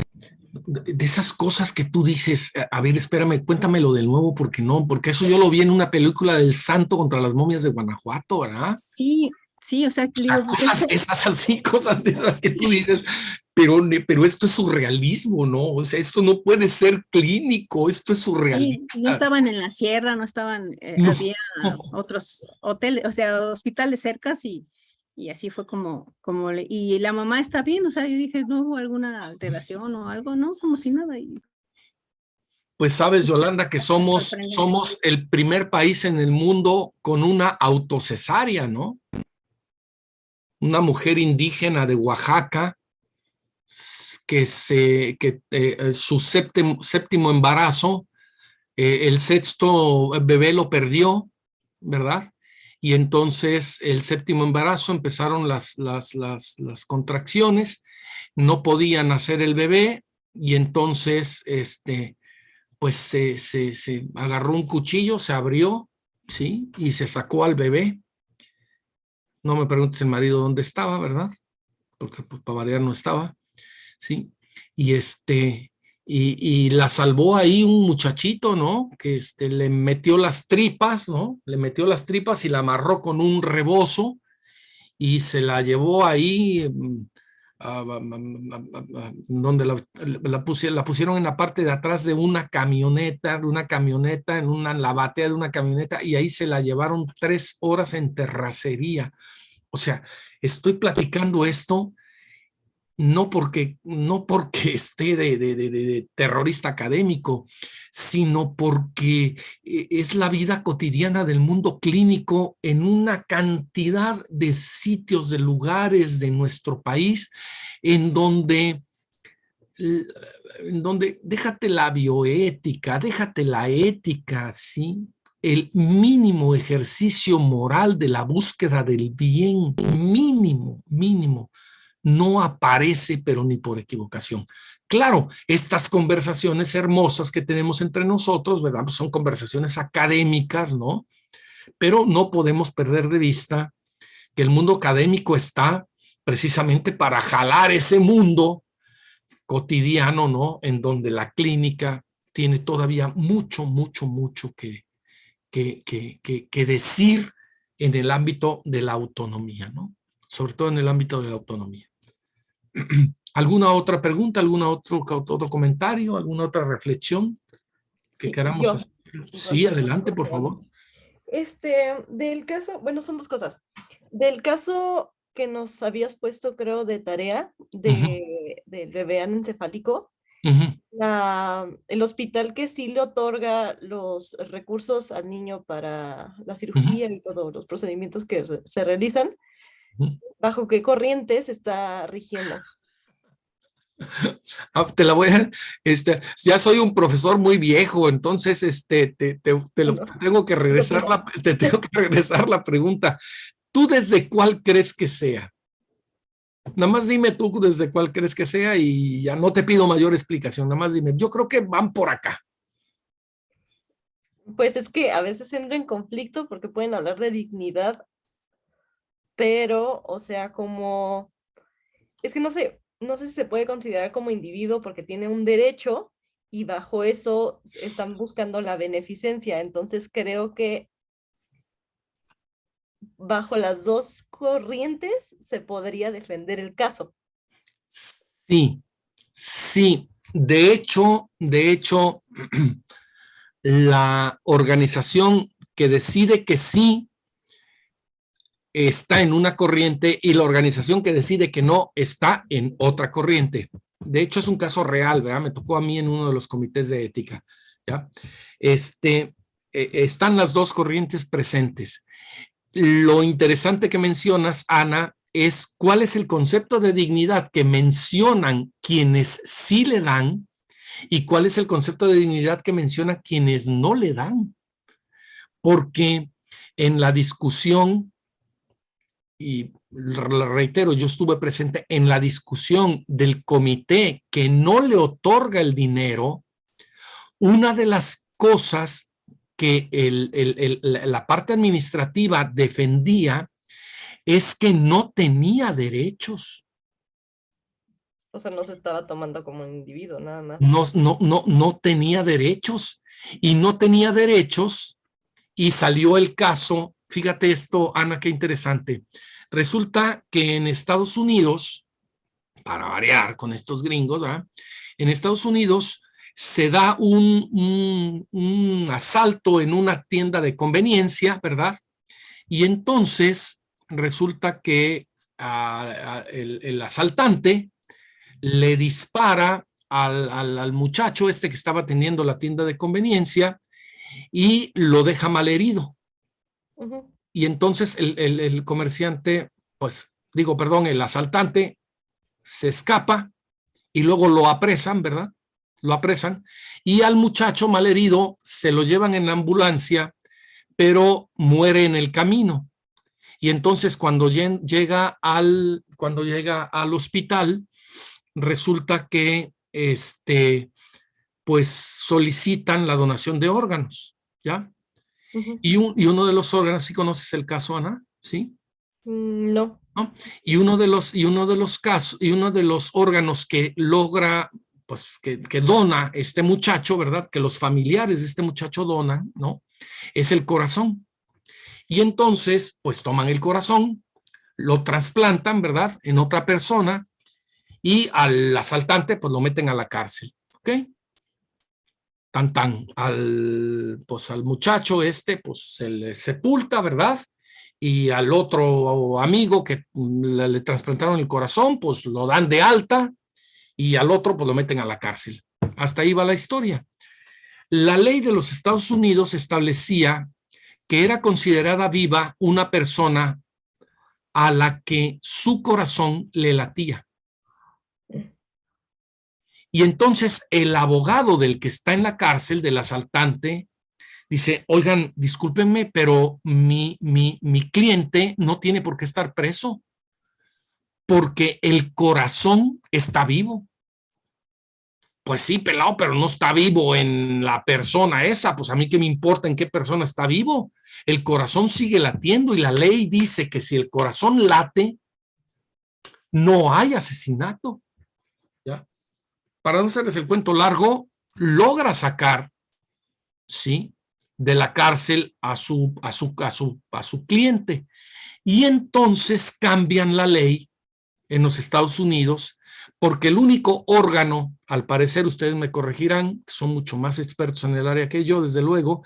de esas cosas que tú dices, a ver, espérame, cuéntamelo de nuevo, porque eso yo lo vi en una película del Santo contra las momias de Guanajuato, ¿verdad? Sí, o sea, digo, cosas de esas que tú dices, pero esto es surrealismo, ¿no? O sea, esto no puede ser clínico, esto es surrealista. Sí, no estaban en la sierra, no estaban, No. había otros hoteles, o sea, hospitales cercas y así fue y la mamá está bien, o sea, yo dije, no hubo alguna alteración o algo, no, como si nada. Pues sabes, Yolanda, que somos el primer país en el mundo con una autocesárea, ¿no? Una mujer indígena de Oaxaca que su séptimo embarazo, el sexto bebé lo perdió, ¿verdad? Y entonces el séptimo embarazo empezaron las contracciones, no podía nacer el bebé y entonces pues se agarró un cuchillo, se abrió, ¿sí? Y se sacó al bebé. No me preguntes el marido dónde estaba, ¿verdad? Porque pues, para variar no estaba. ¿sí? Y la salvó ahí un muchachito, ¿no? Que le metió las tripas, ¿no? Le metió las tripas y la amarró con un rebozo y se la llevó ahí, donde la pusieron en la parte de atrás de una camioneta, en la batea de una camioneta, y ahí se la llevaron 3 horas en terracería. O sea, estoy platicando esto no porque esté de terrorista académico, sino porque es la vida cotidiana del mundo clínico en una cantidad de sitios, de lugares de nuestro país, en donde déjate la bioética, déjate la ética, ¿sí? El mínimo ejercicio moral de la búsqueda del bien, mínimo, no aparece, pero ni por equivocación. Claro, estas conversaciones hermosas que tenemos entre nosotros, ¿verdad? Pues son conversaciones académicas, ¿no? Pero no podemos perder de vista que el mundo académico está precisamente para jalar ese mundo cotidiano, ¿no? En donde la clínica tiene todavía mucho que decir en el ámbito de la autonomía, ¿no? Sobre todo en el ámbito de la autonomía. ¿Alguna otra pregunta, otro comentario, alguna otra reflexión que queramos hacer? Sí, adelante, por favor. Del caso, bueno, son 2 cosas. Del caso que nos habías puesto, creo, de tarea del bebé anencefálico, el hospital que sí le otorga los recursos al niño para la cirugía y todos los procedimientos que se realizan, ¿bajo qué corrientes está rigiendo? Te la voy a, ya soy un profesor muy viejo, entonces tengo que regresar la pregunta. ¿Tú desde cuál crees que sea? Nada más dime tú desde cuál crees que sea y ya no te pido mayor explicación, nada más dime. Yo creo que van por acá. Pues es que a veces entro en conflicto porque pueden hablar de dignidad, pero, o sea, es que no sé si se puede considerar como individuo porque tiene un derecho y bajo eso están buscando la beneficencia. Entonces creo que bajo las 2 corrientes se podría defender el caso. Sí. De hecho, la organización que decide que sí está en una corriente y la organización que decide que no está en otra corriente. De hecho, es un caso real, ¿verdad? Me tocó a mí en uno de los comités de ética, ¿ya? Están las 2 corrientes presentes. Lo interesante que mencionas, Ana, es cuál es el concepto de dignidad que mencionan quienes sí le dan y cuál es el concepto de dignidad que mencionan quienes no le dan. Porque en la discusión, y reitero, yo estuve presente en la discusión del comité que no le otorga el dinero, una de las cosas que la parte administrativa defendía es que no tenía derechos. O sea, no se estaba tomando como un individuo, nada más. No tenía derechos. Y no tenía derechos y salió el caso. Fíjate esto, Ana, qué interesante. Resulta que en Estados Unidos, para variar con estos gringos, ¿verdad? En Estados Unidos se da un asalto en una tienda de conveniencia, ¿verdad? Y entonces resulta que el asaltante le dispara al muchacho que estaba atendiendo la tienda de conveniencia y lo deja malherido. Y entonces el comerciante, el asaltante se escapa y luego lo apresan, ¿verdad? Lo apresan y al muchacho malherido se lo llevan en la ambulancia, pero muere en el camino. Y entonces cuando llega al hospital, resulta que pues solicitan la donación de órganos, ¿ya? Y uno de los órganos, ¿sí conoces el caso, Ana? ¿Sí? No. ¿no? Y uno de los casos, y uno de los órganos que logra, pues que dona este muchacho, ¿verdad? Que los familiares de este muchacho donan, ¿no? Es el corazón. Y entonces, pues toman el corazón, lo trasplantan, ¿verdad? En otra persona y al asaltante, pues lo meten a la cárcel, ¿ok? Pues al muchacho pues se le sepulta, ¿verdad? Y al otro amigo que le trasplantaron el corazón, pues lo dan de alta y al otro pues lo meten a la cárcel. Hasta ahí va la historia. La ley de los Estados Unidos establecía que era considerada viva una persona a la que su corazón le latía. Y entonces el abogado del que está en la cárcel, del asaltante, dice, oigan, discúlpenme, pero mi cliente no tiene por qué estar preso porque el corazón está vivo. Pues sí, pelado, pero no está vivo en la persona esa. Pues a mí qué me importa en qué persona está vivo. El corazón sigue latiendo y la ley dice que si el corazón late, no hay asesinato. ¿Ya? Para no hacerles el cuento largo, logra sacar, ¿sí?, de la cárcel a su cliente. Y entonces cambian la ley en los Estados Unidos, porque el único órgano, al parecer ustedes me corregirán, son mucho más expertos en el área que yo, desde luego,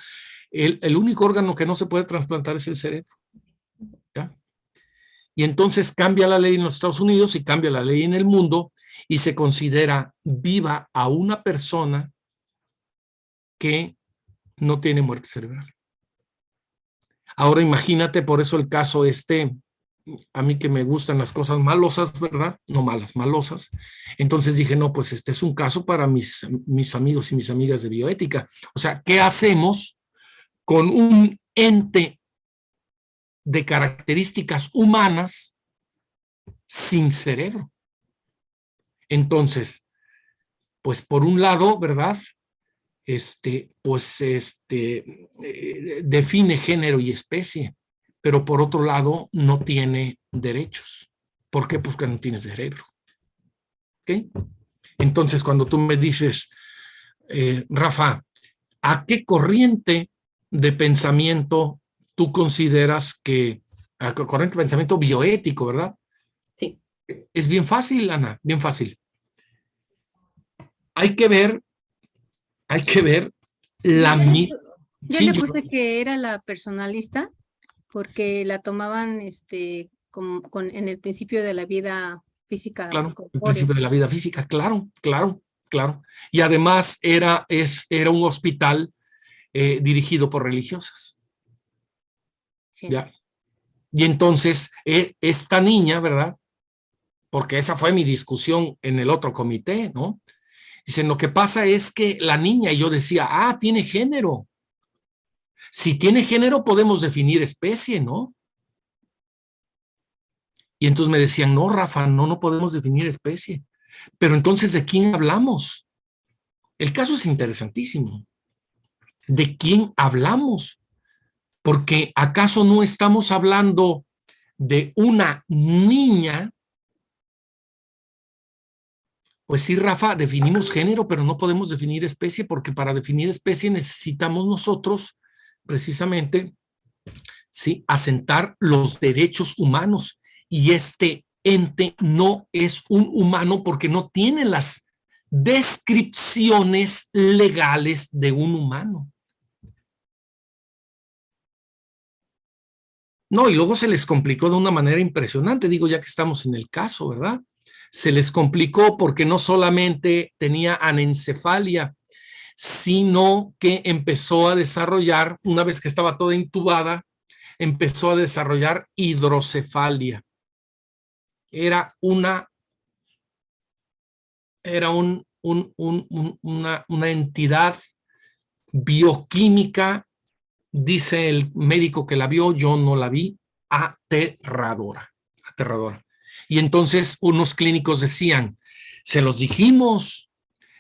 el único órgano que no se puede trasplantar es el cerebro. ¿Ya? Y entonces cambia la ley en los Estados Unidos y cambia la ley en el mundo y se considera viva a una persona que no tiene muerte cerebral. Ahora imagínate, por eso el caso a mí que me gustan las cosas malosas, ¿verdad? No malas, malosas. Entonces dije, no, pues este es un caso para mis amigos y mis amigas de bioética. O sea, ¿qué hacemos con un ente de características humanas sin cerebro? Entonces, pues por un lado, ¿verdad? Define género y especie, pero por otro lado no tiene derechos. ¿Por qué? Porque no tiene cerebro. ¿Ok? Entonces, cuando tú me dices, Rafa, ¿a qué corriente de pensamiento tú consideras que, a corriente de pensamiento bioético, ¿verdad? Sí. Es bien fácil, Ana, bien fácil. Hay que ver la... Yo le puse que era la personalista porque la tomaban en el principio de la vida física. Claro, el principio de la vida física, claro. Y además era un hospital dirigido por religiosas. Sí. ¿Ya? Y entonces esta niña, ¿verdad? Porque esa fue mi discusión en el otro comité, ¿no? Dicen, lo que pasa es que la niña, y yo decía, tiene género. Si tiene género, podemos definir especie, ¿no? Y entonces me decían, no, Rafa, no podemos definir especie. Pero entonces, ¿de quién hablamos? El caso es interesantísimo. ¿De quién hablamos? Porque ¿acaso no estamos hablando de una niña? Pues sí, Rafa, definimos género, pero no podemos definir especie porque para definir especie necesitamos nosotros precisamente, sí, asentar los derechos humanos. Y este ente no es un humano porque no tiene las descripciones legales de un humano. No, y luego se les complicó de una manera impresionante, digo, ya que estamos en el caso, ¿verdad? Se les complicó porque no solamente tenía anencefalia, sino que empezó a desarrollar, una vez que estaba toda intubada, empezó a desarrollar hidrocefalia. Era una entidad bioquímica, dice el médico que la vio, yo no la vi, aterradora. Y entonces unos clínicos decían, se los dijimos,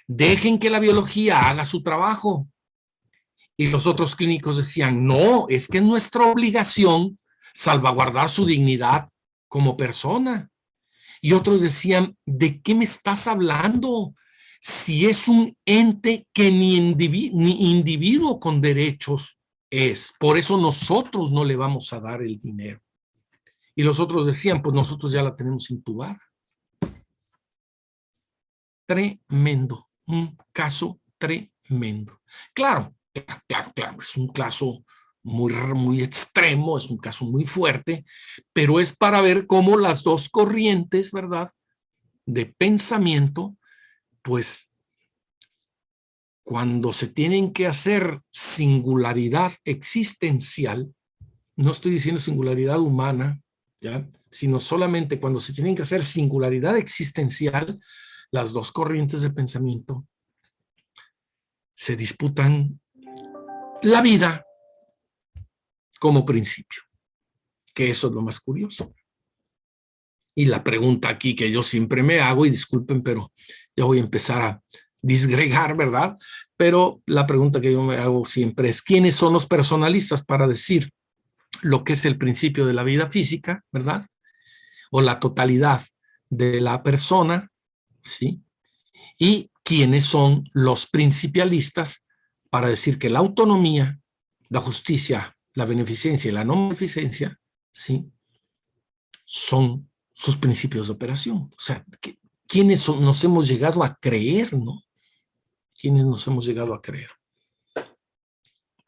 dejen que la biología haga su trabajo. Y los otros clínicos decían, no, es que es nuestra obligación salvaguardar su dignidad como persona. Y otros decían, ¿de qué me estás hablando? Si es un ente que ni individuo con derechos es. Por eso nosotros no le vamos a dar el dinero. Y los otros decían, pues nosotros ya la tenemos intubada. Tremendo, un caso tremendo. Claro, es un caso muy extremo, es un caso muy fuerte, pero es para ver cómo las dos corrientes, ¿verdad?, de pensamiento, pues cuando se tienen que hacer singularidad existencial, no estoy diciendo singularidad humana, ¿ya?, sino solamente cuando se tienen que hacer singularidad existencial, las dos corrientes de pensamiento se disputan la vida como principio, que eso es lo más curioso. Y la pregunta aquí que yo siempre me hago, y disculpen, pero ya voy a empezar a disgregar, ¿verdad? Pero la pregunta que yo me hago siempre es, ¿quiénes son los personalistas para decir lo que es el principio de la vida física, ¿verdad? O la totalidad de la persona, ¿sí? Y quiénes son los principialistas para decir que la autonomía, la justicia, la beneficencia y la no beneficencia, ¿sí?, son sus principios de operación. O sea, ¿quiénes nos hemos llegado a creer, no? ¿Quiénes nos hemos llegado a creer?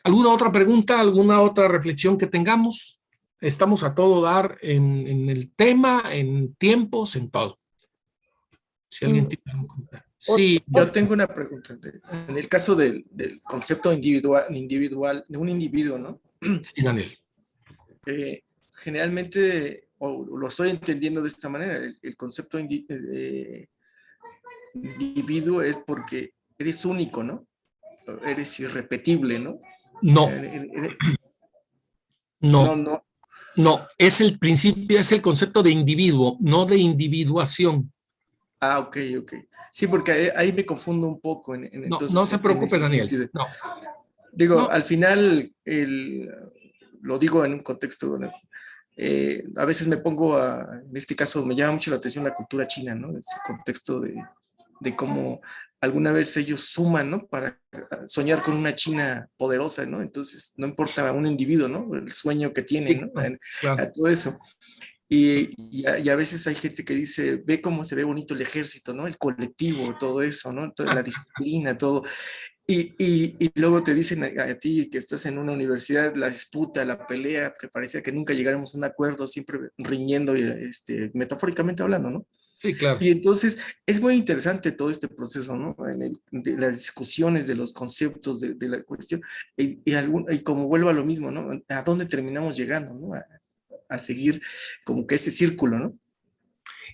¿Alguna otra pregunta, alguna otra reflexión que tengamos? Estamos a todo dar en el tema, en tiempos, en todo. Si alguien tiene algún comentario. Sí, yo tengo una pregunta. En el caso del concepto individual, de un individuo, ¿no? Sí, Daniel. Generalmente, o lo estoy entendiendo de esta manera, el concepto de individuo es porque eres único, ¿no? Eres irrepetible, ¿no? No. No, no. No, es el principio, es el concepto de individuo, no de individuación. Ah, ok. Sí, porque ahí me confundo un poco. Entonces, no te preocupes, Daniel. Sentido. No. Digo, al final, lo digo en un contexto, ¿no? A veces me pongo en este caso, me llama mucho la atención la cultura china, ¿no? Ese contexto de cómo alguna vez ellos suman, ¿no? Para soñar con una China poderosa, ¿no? Entonces, no importa un individuo, ¿no? El sueño que tiene, ¿no? Claro. Todo eso. Y a veces hay gente que dice, ve cómo se ve bonito el ejército, ¿no? El colectivo, todo eso, ¿no? Toda la disciplina, todo. Y luego te dicen a ti que estás en una universidad, la disputa, la pelea, que parecía que nunca llegáramos a un acuerdo, siempre riñendo, metafóricamente hablando, ¿no? Sí, claro. Y entonces es muy interesante todo este proceso, ¿no? De las discusiones, de los conceptos, de la cuestión, y como vuelvo a lo mismo, ¿no? ¿A dónde terminamos llegando, ¿no? A seguir como que ese círculo, ¿no?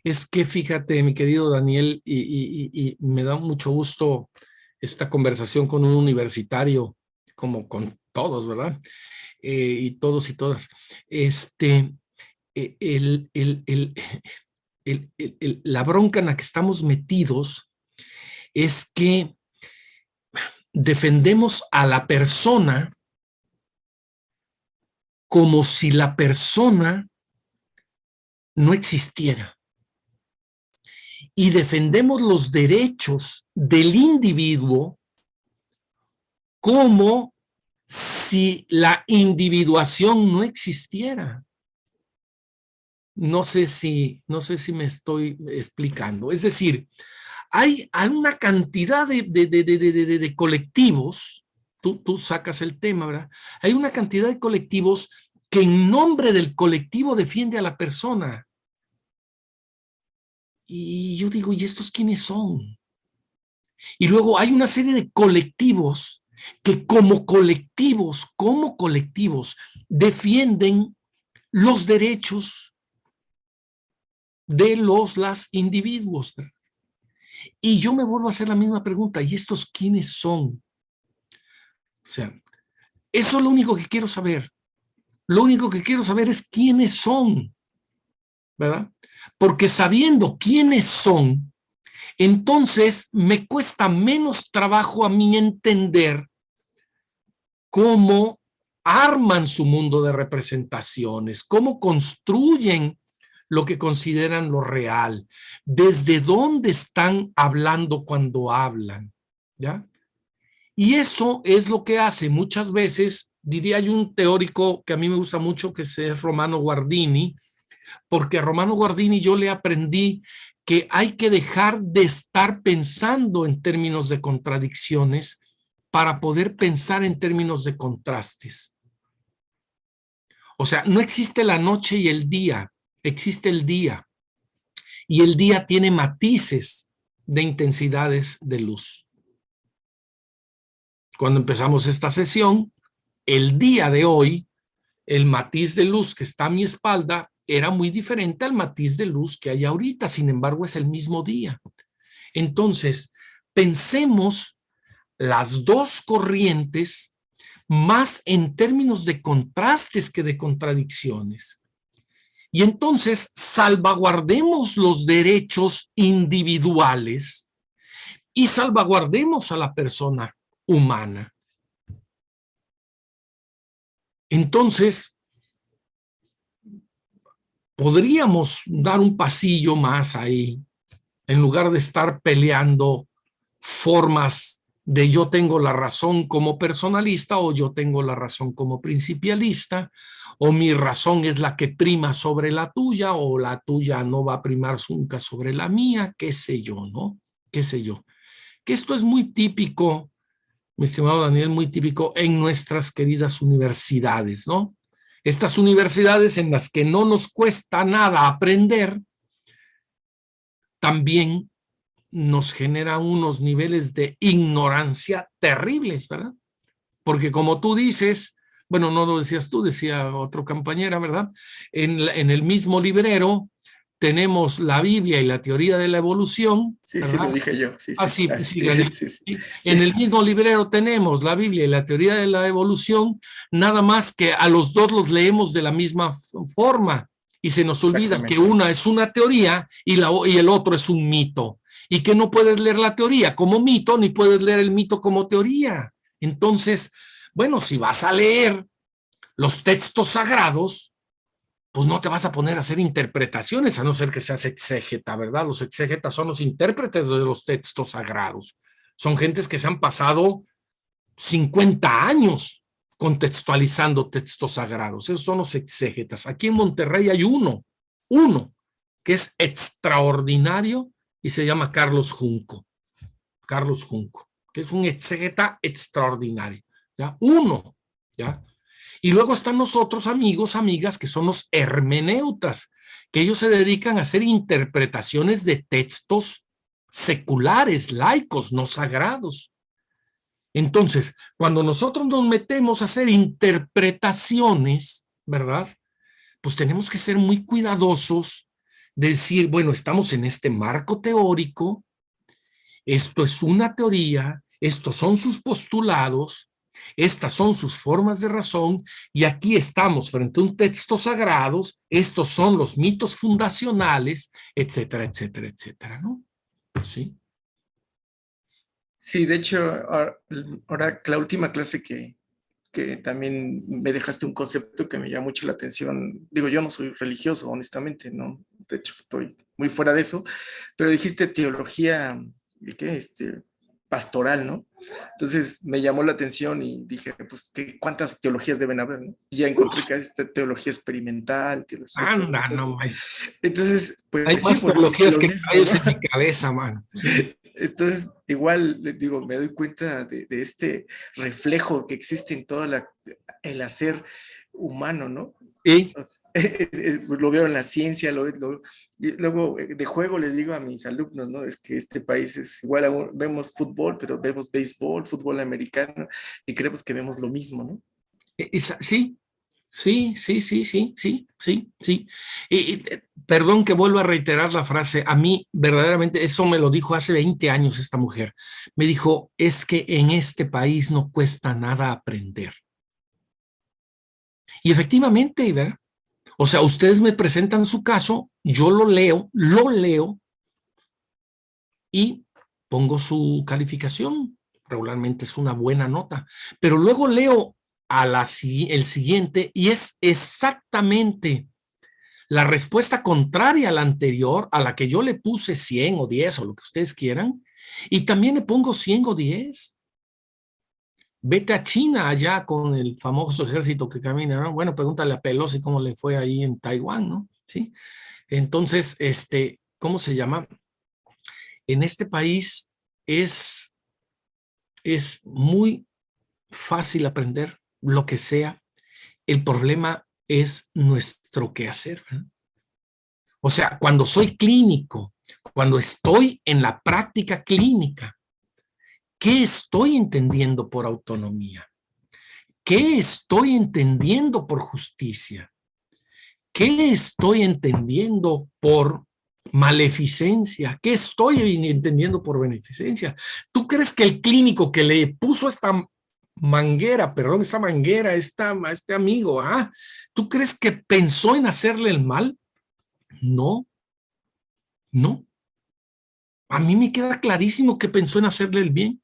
Es que fíjate, mi querido Daniel, y me da mucho gusto esta conversación con un universitario, como con todos, ¿verdad? Y todos y todas. La bronca en la que estamos metidos es que defendemos a la persona como si la persona no existiera. Y defendemos los derechos del individuo como si la individuación no existiera. No sé si me estoy explicando. Es decir, hay una cantidad de colectivos, tú sacas el tema, ¿verdad? Hay una cantidad de colectivos que en nombre del colectivo defiende a la persona. Y yo digo, ¿y estos quiénes son? Y luego hay una serie de colectivos que como colectivos defienden los derechos de las individuos. Y yo me vuelvo a hacer la misma pregunta, ¿y estos quiénes son? O sea, eso es lo único que quiero saber. Lo único que quiero saber es quiénes son, ¿verdad? Porque sabiendo quiénes son, entonces me cuesta menos trabajo a mí entender cómo arman su mundo de representaciones, cómo construyen lo que consideran lo real, desde dónde están hablando cuando hablan, ¿ya? Y eso es lo que hace muchas veces, diría yo, un teórico que a mí me gusta mucho, que es Romano Guardini, porque a Romano Guardini yo le aprendí que hay que dejar de estar pensando en términos de contradicciones para poder pensar en términos de contrastes. O sea, no existe la noche y el día, existe el día. Y el día tiene matices de intensidades de luz. Cuando empezamos esta sesión, el día de hoy, el matiz de luz que está a mi espalda era muy diferente al matiz de luz que hay ahorita, sin embargo es el mismo día. Entonces, pensemos las dos corrientes más en términos de contrastes que de contradicciones. Y entonces salvaguardemos los derechos individuales y salvaguardemos a la persona humana. Entonces, podríamos dar un pasillo más ahí, en lugar de estar peleando formas de yo tengo la razón como personalista o yo tengo la razón como principialista, o mi razón es la que prima sobre la tuya o la tuya no va a primar nunca sobre la mía, qué sé yo, ¿no? Qué sé yo. Que esto es muy típico, mi estimado Daniel, muy típico en nuestras queridas universidades, ¿no? Estas universidades en las que no nos cuesta nada aprender, también nos genera unos niveles de ignorancia terribles, ¿verdad? Porque como tú dices, bueno, no lo decías tú, decía otra compañera, ¿verdad? En el mismo librero tenemos la Biblia y la teoría de la evolución. Sí, ¿verdad? sí, lo dije yo. Sí, Ah, sí, sí, sí. En el mismo librero tenemos la Biblia y la teoría de la evolución, nada más que a los dos los leemos de la misma forma y se nos olvida que una es una teoría y el otro es un mito, y que no puedes leer la teoría como mito ni puedes leer el mito como teoría. Entonces, bueno, si vas a leer los textos sagrados, pues no te vas a poner a hacer interpretaciones, a no ser que seas exégeta, ¿verdad? Los exégetas son los intérpretes de los textos sagrados. Son gentes que se han pasado 50 años contextualizando textos sagrados. Esos son los exégetas. Aquí en Monterrey hay uno, que es extraordinario y se llama Carlos Junco. Carlos Junco, que es un exégeta extraordinario. ¿Ya? Uno, ¿ya? Y luego están los otros amigos, amigas, que son los hermeneutas, que ellos se dedican a hacer interpretaciones de textos seculares, laicos, no sagrados. Entonces, cuando nosotros nos metemos a hacer interpretaciones, ¿verdad? Pues tenemos que ser muy cuidadosos de decir, bueno, estamos en este marco teórico, esto es una teoría, estos son sus postulados, estas son sus formas de razón, y aquí estamos frente a un texto sagrado, estos son los mitos fundacionales, etcétera, etcétera, etcétera, ¿no? Sí. Sí, de hecho, ahora la última clase que también me dejaste un concepto que me llama mucho la atención. Digo, yo no soy religioso, honestamente, ¿no? De hecho, estoy muy fuera de eso, pero dijiste teología, ¿qué? Pastoral, ¿no? Entonces me llamó la atención y dije, pues, ¿cuántas teologías deben haber, ¿no? Y ya encontré que hay teología experimental, teología... Anda, no, entonces, pues hay sí, más teologías que mismo, hay ¿no? en mi cabeza, man. Sí. Entonces, igual, les digo, me doy cuenta de este reflejo que existe en todo el hacer humano, ¿no? ¿Y? Lo veo en la ciencia, y luego de juego les digo a mis alumnos, ¿no? Es que este país es igual, vemos fútbol, pero vemos béisbol, fútbol americano, y creemos que vemos lo mismo, ¿no? Sí. Perdón que vuelva a reiterar la frase. A mí, verdaderamente, eso me lo dijo hace 20 años esta mujer. Me dijo, es que en este país no cuesta nada aprender. Y efectivamente, ¿verdad? O sea, ustedes me presentan su caso, yo lo leo y pongo su calificación. Regularmente es una buena nota. Pero luego leo el siguiente y es exactamente la respuesta contraria a la anterior, a la que yo le puse 100 o 10 o lo que ustedes quieran, y también le pongo 100 o 10. Vete a China allá con el famoso ejército que camina, ¿no? Bueno, pregúntale a Pelosi cómo le fue ahí en Taiwán, ¿no? Sí. Entonces, ¿cómo se llama? En este país es muy fácil aprender lo que sea. El problema es nuestro quehacer, ¿verdad? O sea, cuando soy clínico, cuando estoy en la práctica clínica, ¿qué estoy entendiendo por autonomía? ¿Qué estoy entendiendo por justicia? ¿Qué estoy entendiendo por maleficencia? ¿Qué estoy entendiendo por beneficencia? ¿Tú crees que el clínico que le puso esta manguera, a este amigo, ¿tú crees que pensó en hacerle el mal? No, no. A mí me queda clarísimo que pensó en hacerle el bien.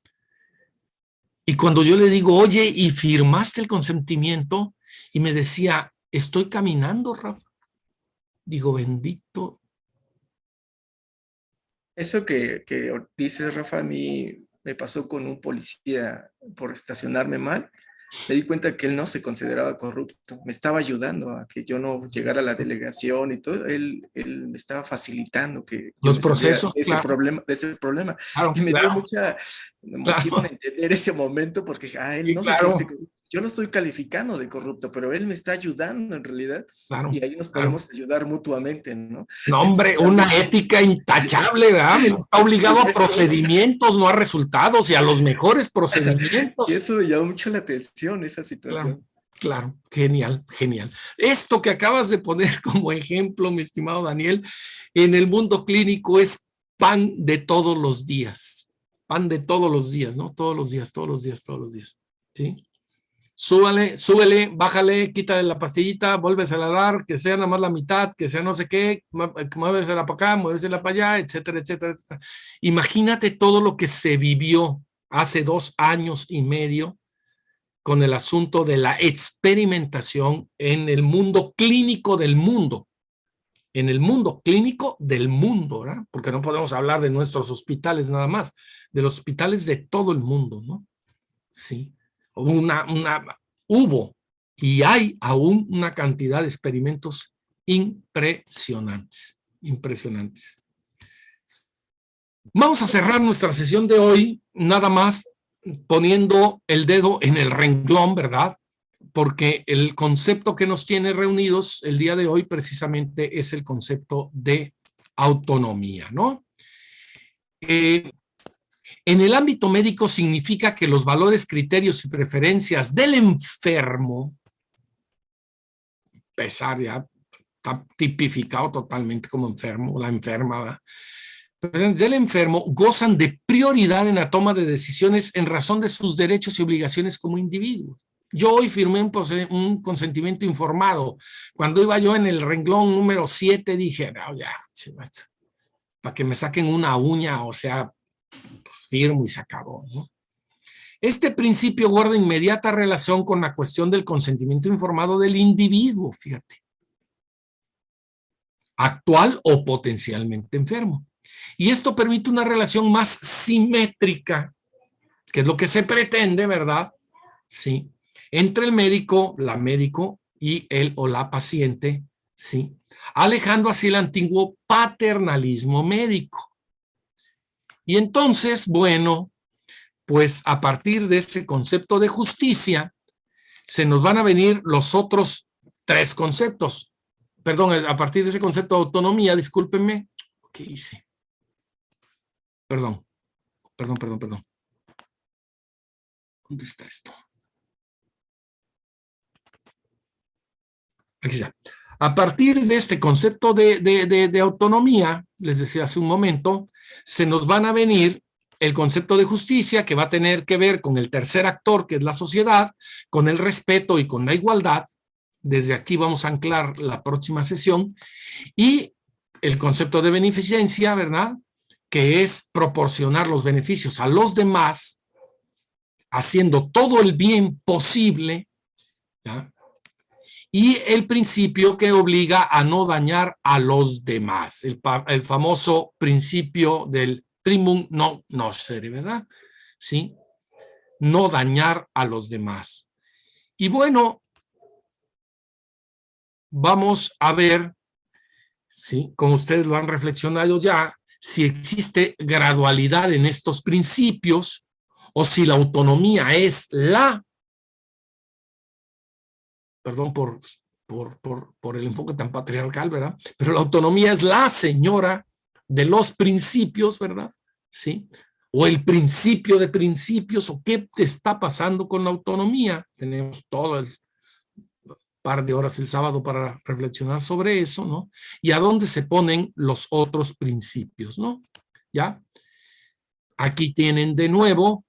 Y cuando yo le digo, oye, ¿y firmaste el consentimiento? Y me decía, estoy caminando, Rafa. Digo, bendito. Eso que dices, Rafa, a mí me pasó con un policía por estacionarme mal. Me di cuenta que él no se consideraba corrupto, me estaba ayudando a que yo no llegara a la delegación y todo, él me estaba facilitando que yo Los me saliera procesos, de ese claro. problema. Claro, Y me dio claro, mucha emoción claro. entender ese momento porque él Sí, no se claro, siente, yo lo estoy calificando de corrupto, pero él me está ayudando en realidad claro, y ahí nos claro. podemos ayudar mutuamente, ¿no? No, hombre, una Realmente, ética intachable, ¿verdad? Está obligado a procedimientos, no a resultados, y a los mejores y procedimientos. eso me llamó mucho la atención, esa Claro, situación. claro, genial, genial. Esto que acabas de poner como ejemplo, mi estimado Daniel, en el mundo clínico es pan de todos los días. Pan de todos los días, ¿no? Todos los días, todos los días, todos los días. ¿Sí? Súbele, bájale, quítale la pastillita, vuélvesela a dar, que sea nada más la mitad, que sea no sé qué, muévesela para acá, muévesela para allá, etcétera, etcétera, etcétera. Imagínate todo lo que se vivió hace 2 años y medio con el asunto de la experimentación en el mundo clínico del mundo. En el mundo clínico del mundo, ¿verdad? Porque no podemos hablar de nuestros hospitales nada más, de los hospitales de todo el mundo, ¿no? Sí. Hubo y hay aún una cantidad de experimentos impresionantes, impresionantes. Vamos a cerrar nuestra sesión de hoy, nada más poniendo el dedo en el renglón, ¿verdad? Porque el concepto que nos tiene reunidos el día de hoy precisamente es el concepto de autonomía, ¿no? En el ámbito médico significa que los valores, criterios y preferencias del enfermo, pesar ya está tipificado totalmente como enfermo, la enferma, ¿verdad? Del enfermo gozan de prioridad en la toma de decisiones en razón de sus derechos y obligaciones como individuos. Yo hoy firmé un consentimiento informado. Cuando iba yo en el renglón número 7 dije, no, ya, para que me saquen una uña, o sea, firmo y se acabó, ¿no? Este principio guarda inmediata relación con la cuestión del consentimiento informado del individuo, fíjate, actual o potencialmente enfermo. Y esto permite una relación más simétrica, que es lo que se pretende, ¿verdad? Sí, entre el médico, la médico y el o la paciente, sí, alejando así el antiguo paternalismo médico. Y entonces, bueno, pues a partir de ese concepto de justicia, se nos van a venir los otros 3 conceptos. Perdón, a partir de ese concepto de autonomía, discúlpenme, ¿qué hice? Perdón. ¿Dónde está esto? Aquí está. A partir de este concepto de autonomía, les decía hace un momento, se nos van a venir el concepto de justicia, que va a tener que ver con el tercer actor, que es la sociedad, con el respeto y con la igualdad. Desde aquí vamos a anclar la próxima sesión. Y el concepto de beneficencia, ¿verdad? Que es proporcionar los beneficios a los demás, haciendo todo el bien posible, ¿ya? y el principio que obliga a no dañar a los demás, el famoso principio del primum non nocere, ¿verdad? ¿Sí? No dañar a los demás. Y bueno, vamos a ver, ¿sí? Como ustedes lo han reflexionado ya, si existe gradualidad en estos principios o si la autonomía es perdón por el enfoque tan patriarcal, ¿verdad? Pero la autonomía es la señora de los principios, ¿verdad? ¿Sí? O el principio de principios, o qué te está pasando con la autonomía. Tenemos todo el par de horas el sábado para reflexionar sobre eso, ¿no? Y a dónde se ponen los otros principios, ¿no? ¿Ya? Aquí tienen de nuevo,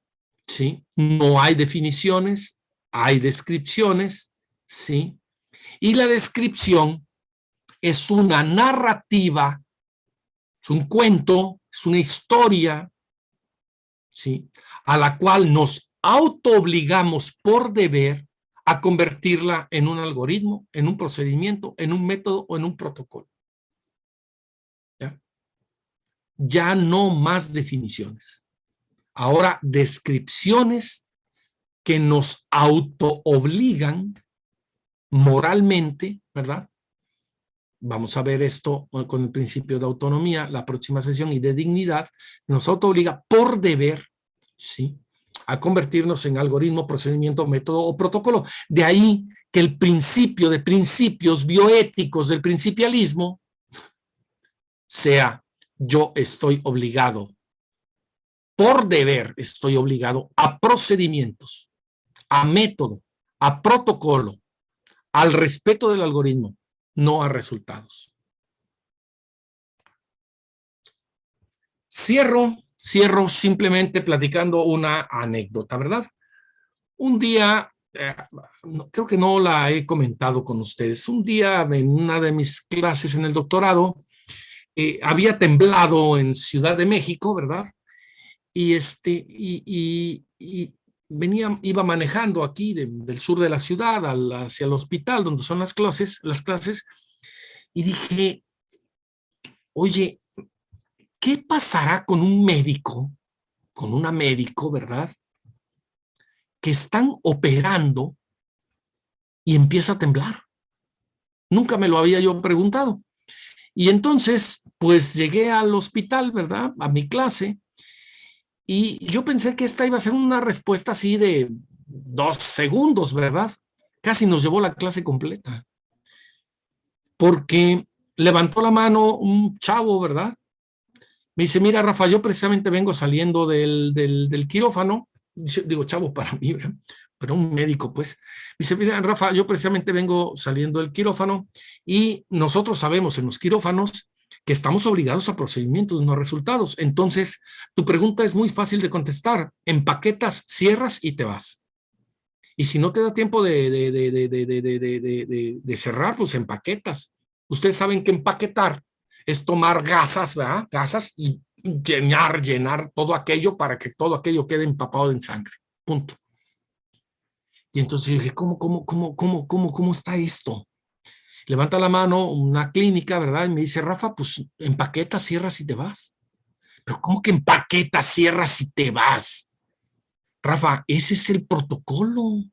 ¿sí? No hay definiciones, hay descripciones, ¿sí? Y la descripción es una narrativa, es un cuento, es una historia, ¿sí? A la cual nos autoobligamos por deber a convertirla en un algoritmo, en un procedimiento, en un método o en un protocolo. ¿Ya? Ya no más definiciones. Ahora descripciones que nos autoobligan moralmente, ¿verdad? Vamos a ver esto con el principio de autonomía, la próxima sesión, y de dignidad, nos autoobliga por deber, ¿sí?, a convertirnos en algoritmo, procedimiento, método o protocolo. De ahí que el principio de principios bioéticos del principialismo sea: yo estoy obligado, por deber estoy obligado a procedimientos, a método, a protocolo, al respeto del algoritmo, no a resultados. Cierro simplemente platicando una anécdota, ¿verdad? Un día, creo que no la he comentado con ustedes, un día en una de mis clases en el doctorado, había temblado en Ciudad de México, ¿verdad? Y iba manejando aquí del sur de la ciudad hacia el hospital donde son las clases, y dije, oye, ¿qué pasará con un médico, con una médico, ¿verdad?, que están operando y empieza a temblar? Nunca me lo había yo preguntado. Y entonces, pues llegué al hospital, ¿verdad?, a mi clase, y yo pensé que esta iba a ser una respuesta así de 2 segundos, ¿verdad? Casi nos llevó la clase completa. Porque levantó la mano un chavo, ¿verdad? Me dice, mira, Rafa, yo precisamente vengo saliendo del quirófano. Digo, chavo para mí, ¿verdad?, pero un médico, pues. Dice, mira, Rafa, yo precisamente vengo saliendo del quirófano y nosotros sabemos en los quirófanos que estamos obligados a procedimientos, no resultados. Entonces, tu pregunta es muy fácil de contestar. Empaquetas, cierras y te vas. Y si no te da tiempo de cerrar, pues empaquetas. Ustedes saben que empaquetar es tomar gasas, ¿verdad? Gasas, y llenar todo aquello para que todo aquello quede empapado en sangre. Punto. Y entonces dije, ¿cómo está esto? Levanta la mano una clínica, ¿verdad? Y me dice, Rafa, pues empaquetas, cierras y te vas. Pero ¿cómo que empaquetas, cierras y te vas? Rafa, ese es el protocolo.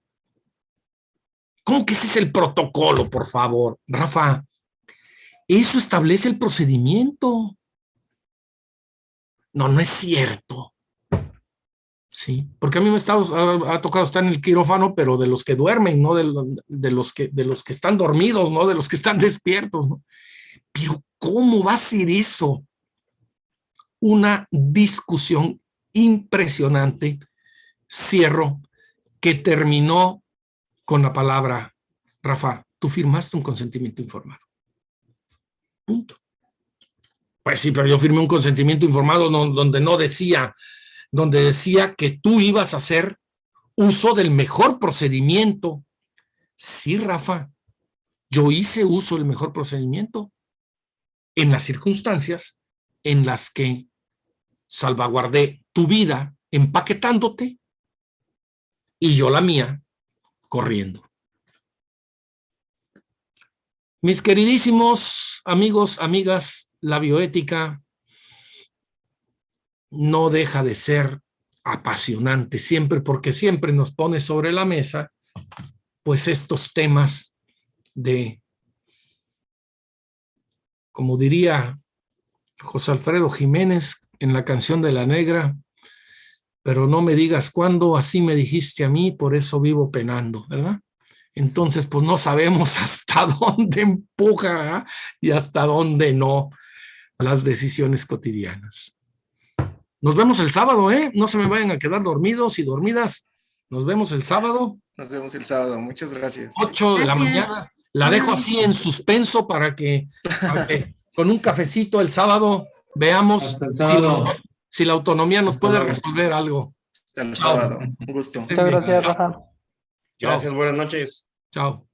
¿Cómo que ese es el protocolo, por favor? Rafa, eso establece el procedimiento. No, no es cierto. Sí, porque a mí ha tocado estar en el quirófano, pero de los que duermen, no de los que están dormidos, no de los que están despiertos, ¿no? Pero ¿cómo va a ser eso? Una discusión impresionante, cierro, que terminó con la palabra, Rafa, tú firmaste un consentimiento informado. Punto. Pues sí, pero yo firmé un consentimiento informado donde decía que tú ibas a hacer uso del mejor procedimiento. Sí, Rafa, yo hice uso del mejor procedimiento en las circunstancias en las que salvaguardé tu vida empaquetándote y yo la mía corriendo. Mis queridísimos amigos, amigas, la bioética no deja de ser apasionante siempre, porque siempre nos pone sobre la mesa pues estos temas de, como diría José Alfredo Jiménez en la canción de La Negra, pero no me digas cuándo, así me dijiste a mí, por eso vivo penando, ¿verdad? Entonces, pues no sabemos hasta dónde empuja, ¿eh? Y hasta dónde no las decisiones cotidianas. Nos vemos el sábado, ¿eh? No se me vayan a quedar dormidos y dormidas. Nos vemos el sábado. Nos vemos el sábado. Muchas gracias. 8 de la mañana. La dejo así en suspenso para que con un cafecito el sábado veamos si la autonomía nos puede resolver algo. Hasta el sábado. Un gusto. Muchas gracias, Rafa. Gracias, buenas noches. Chao.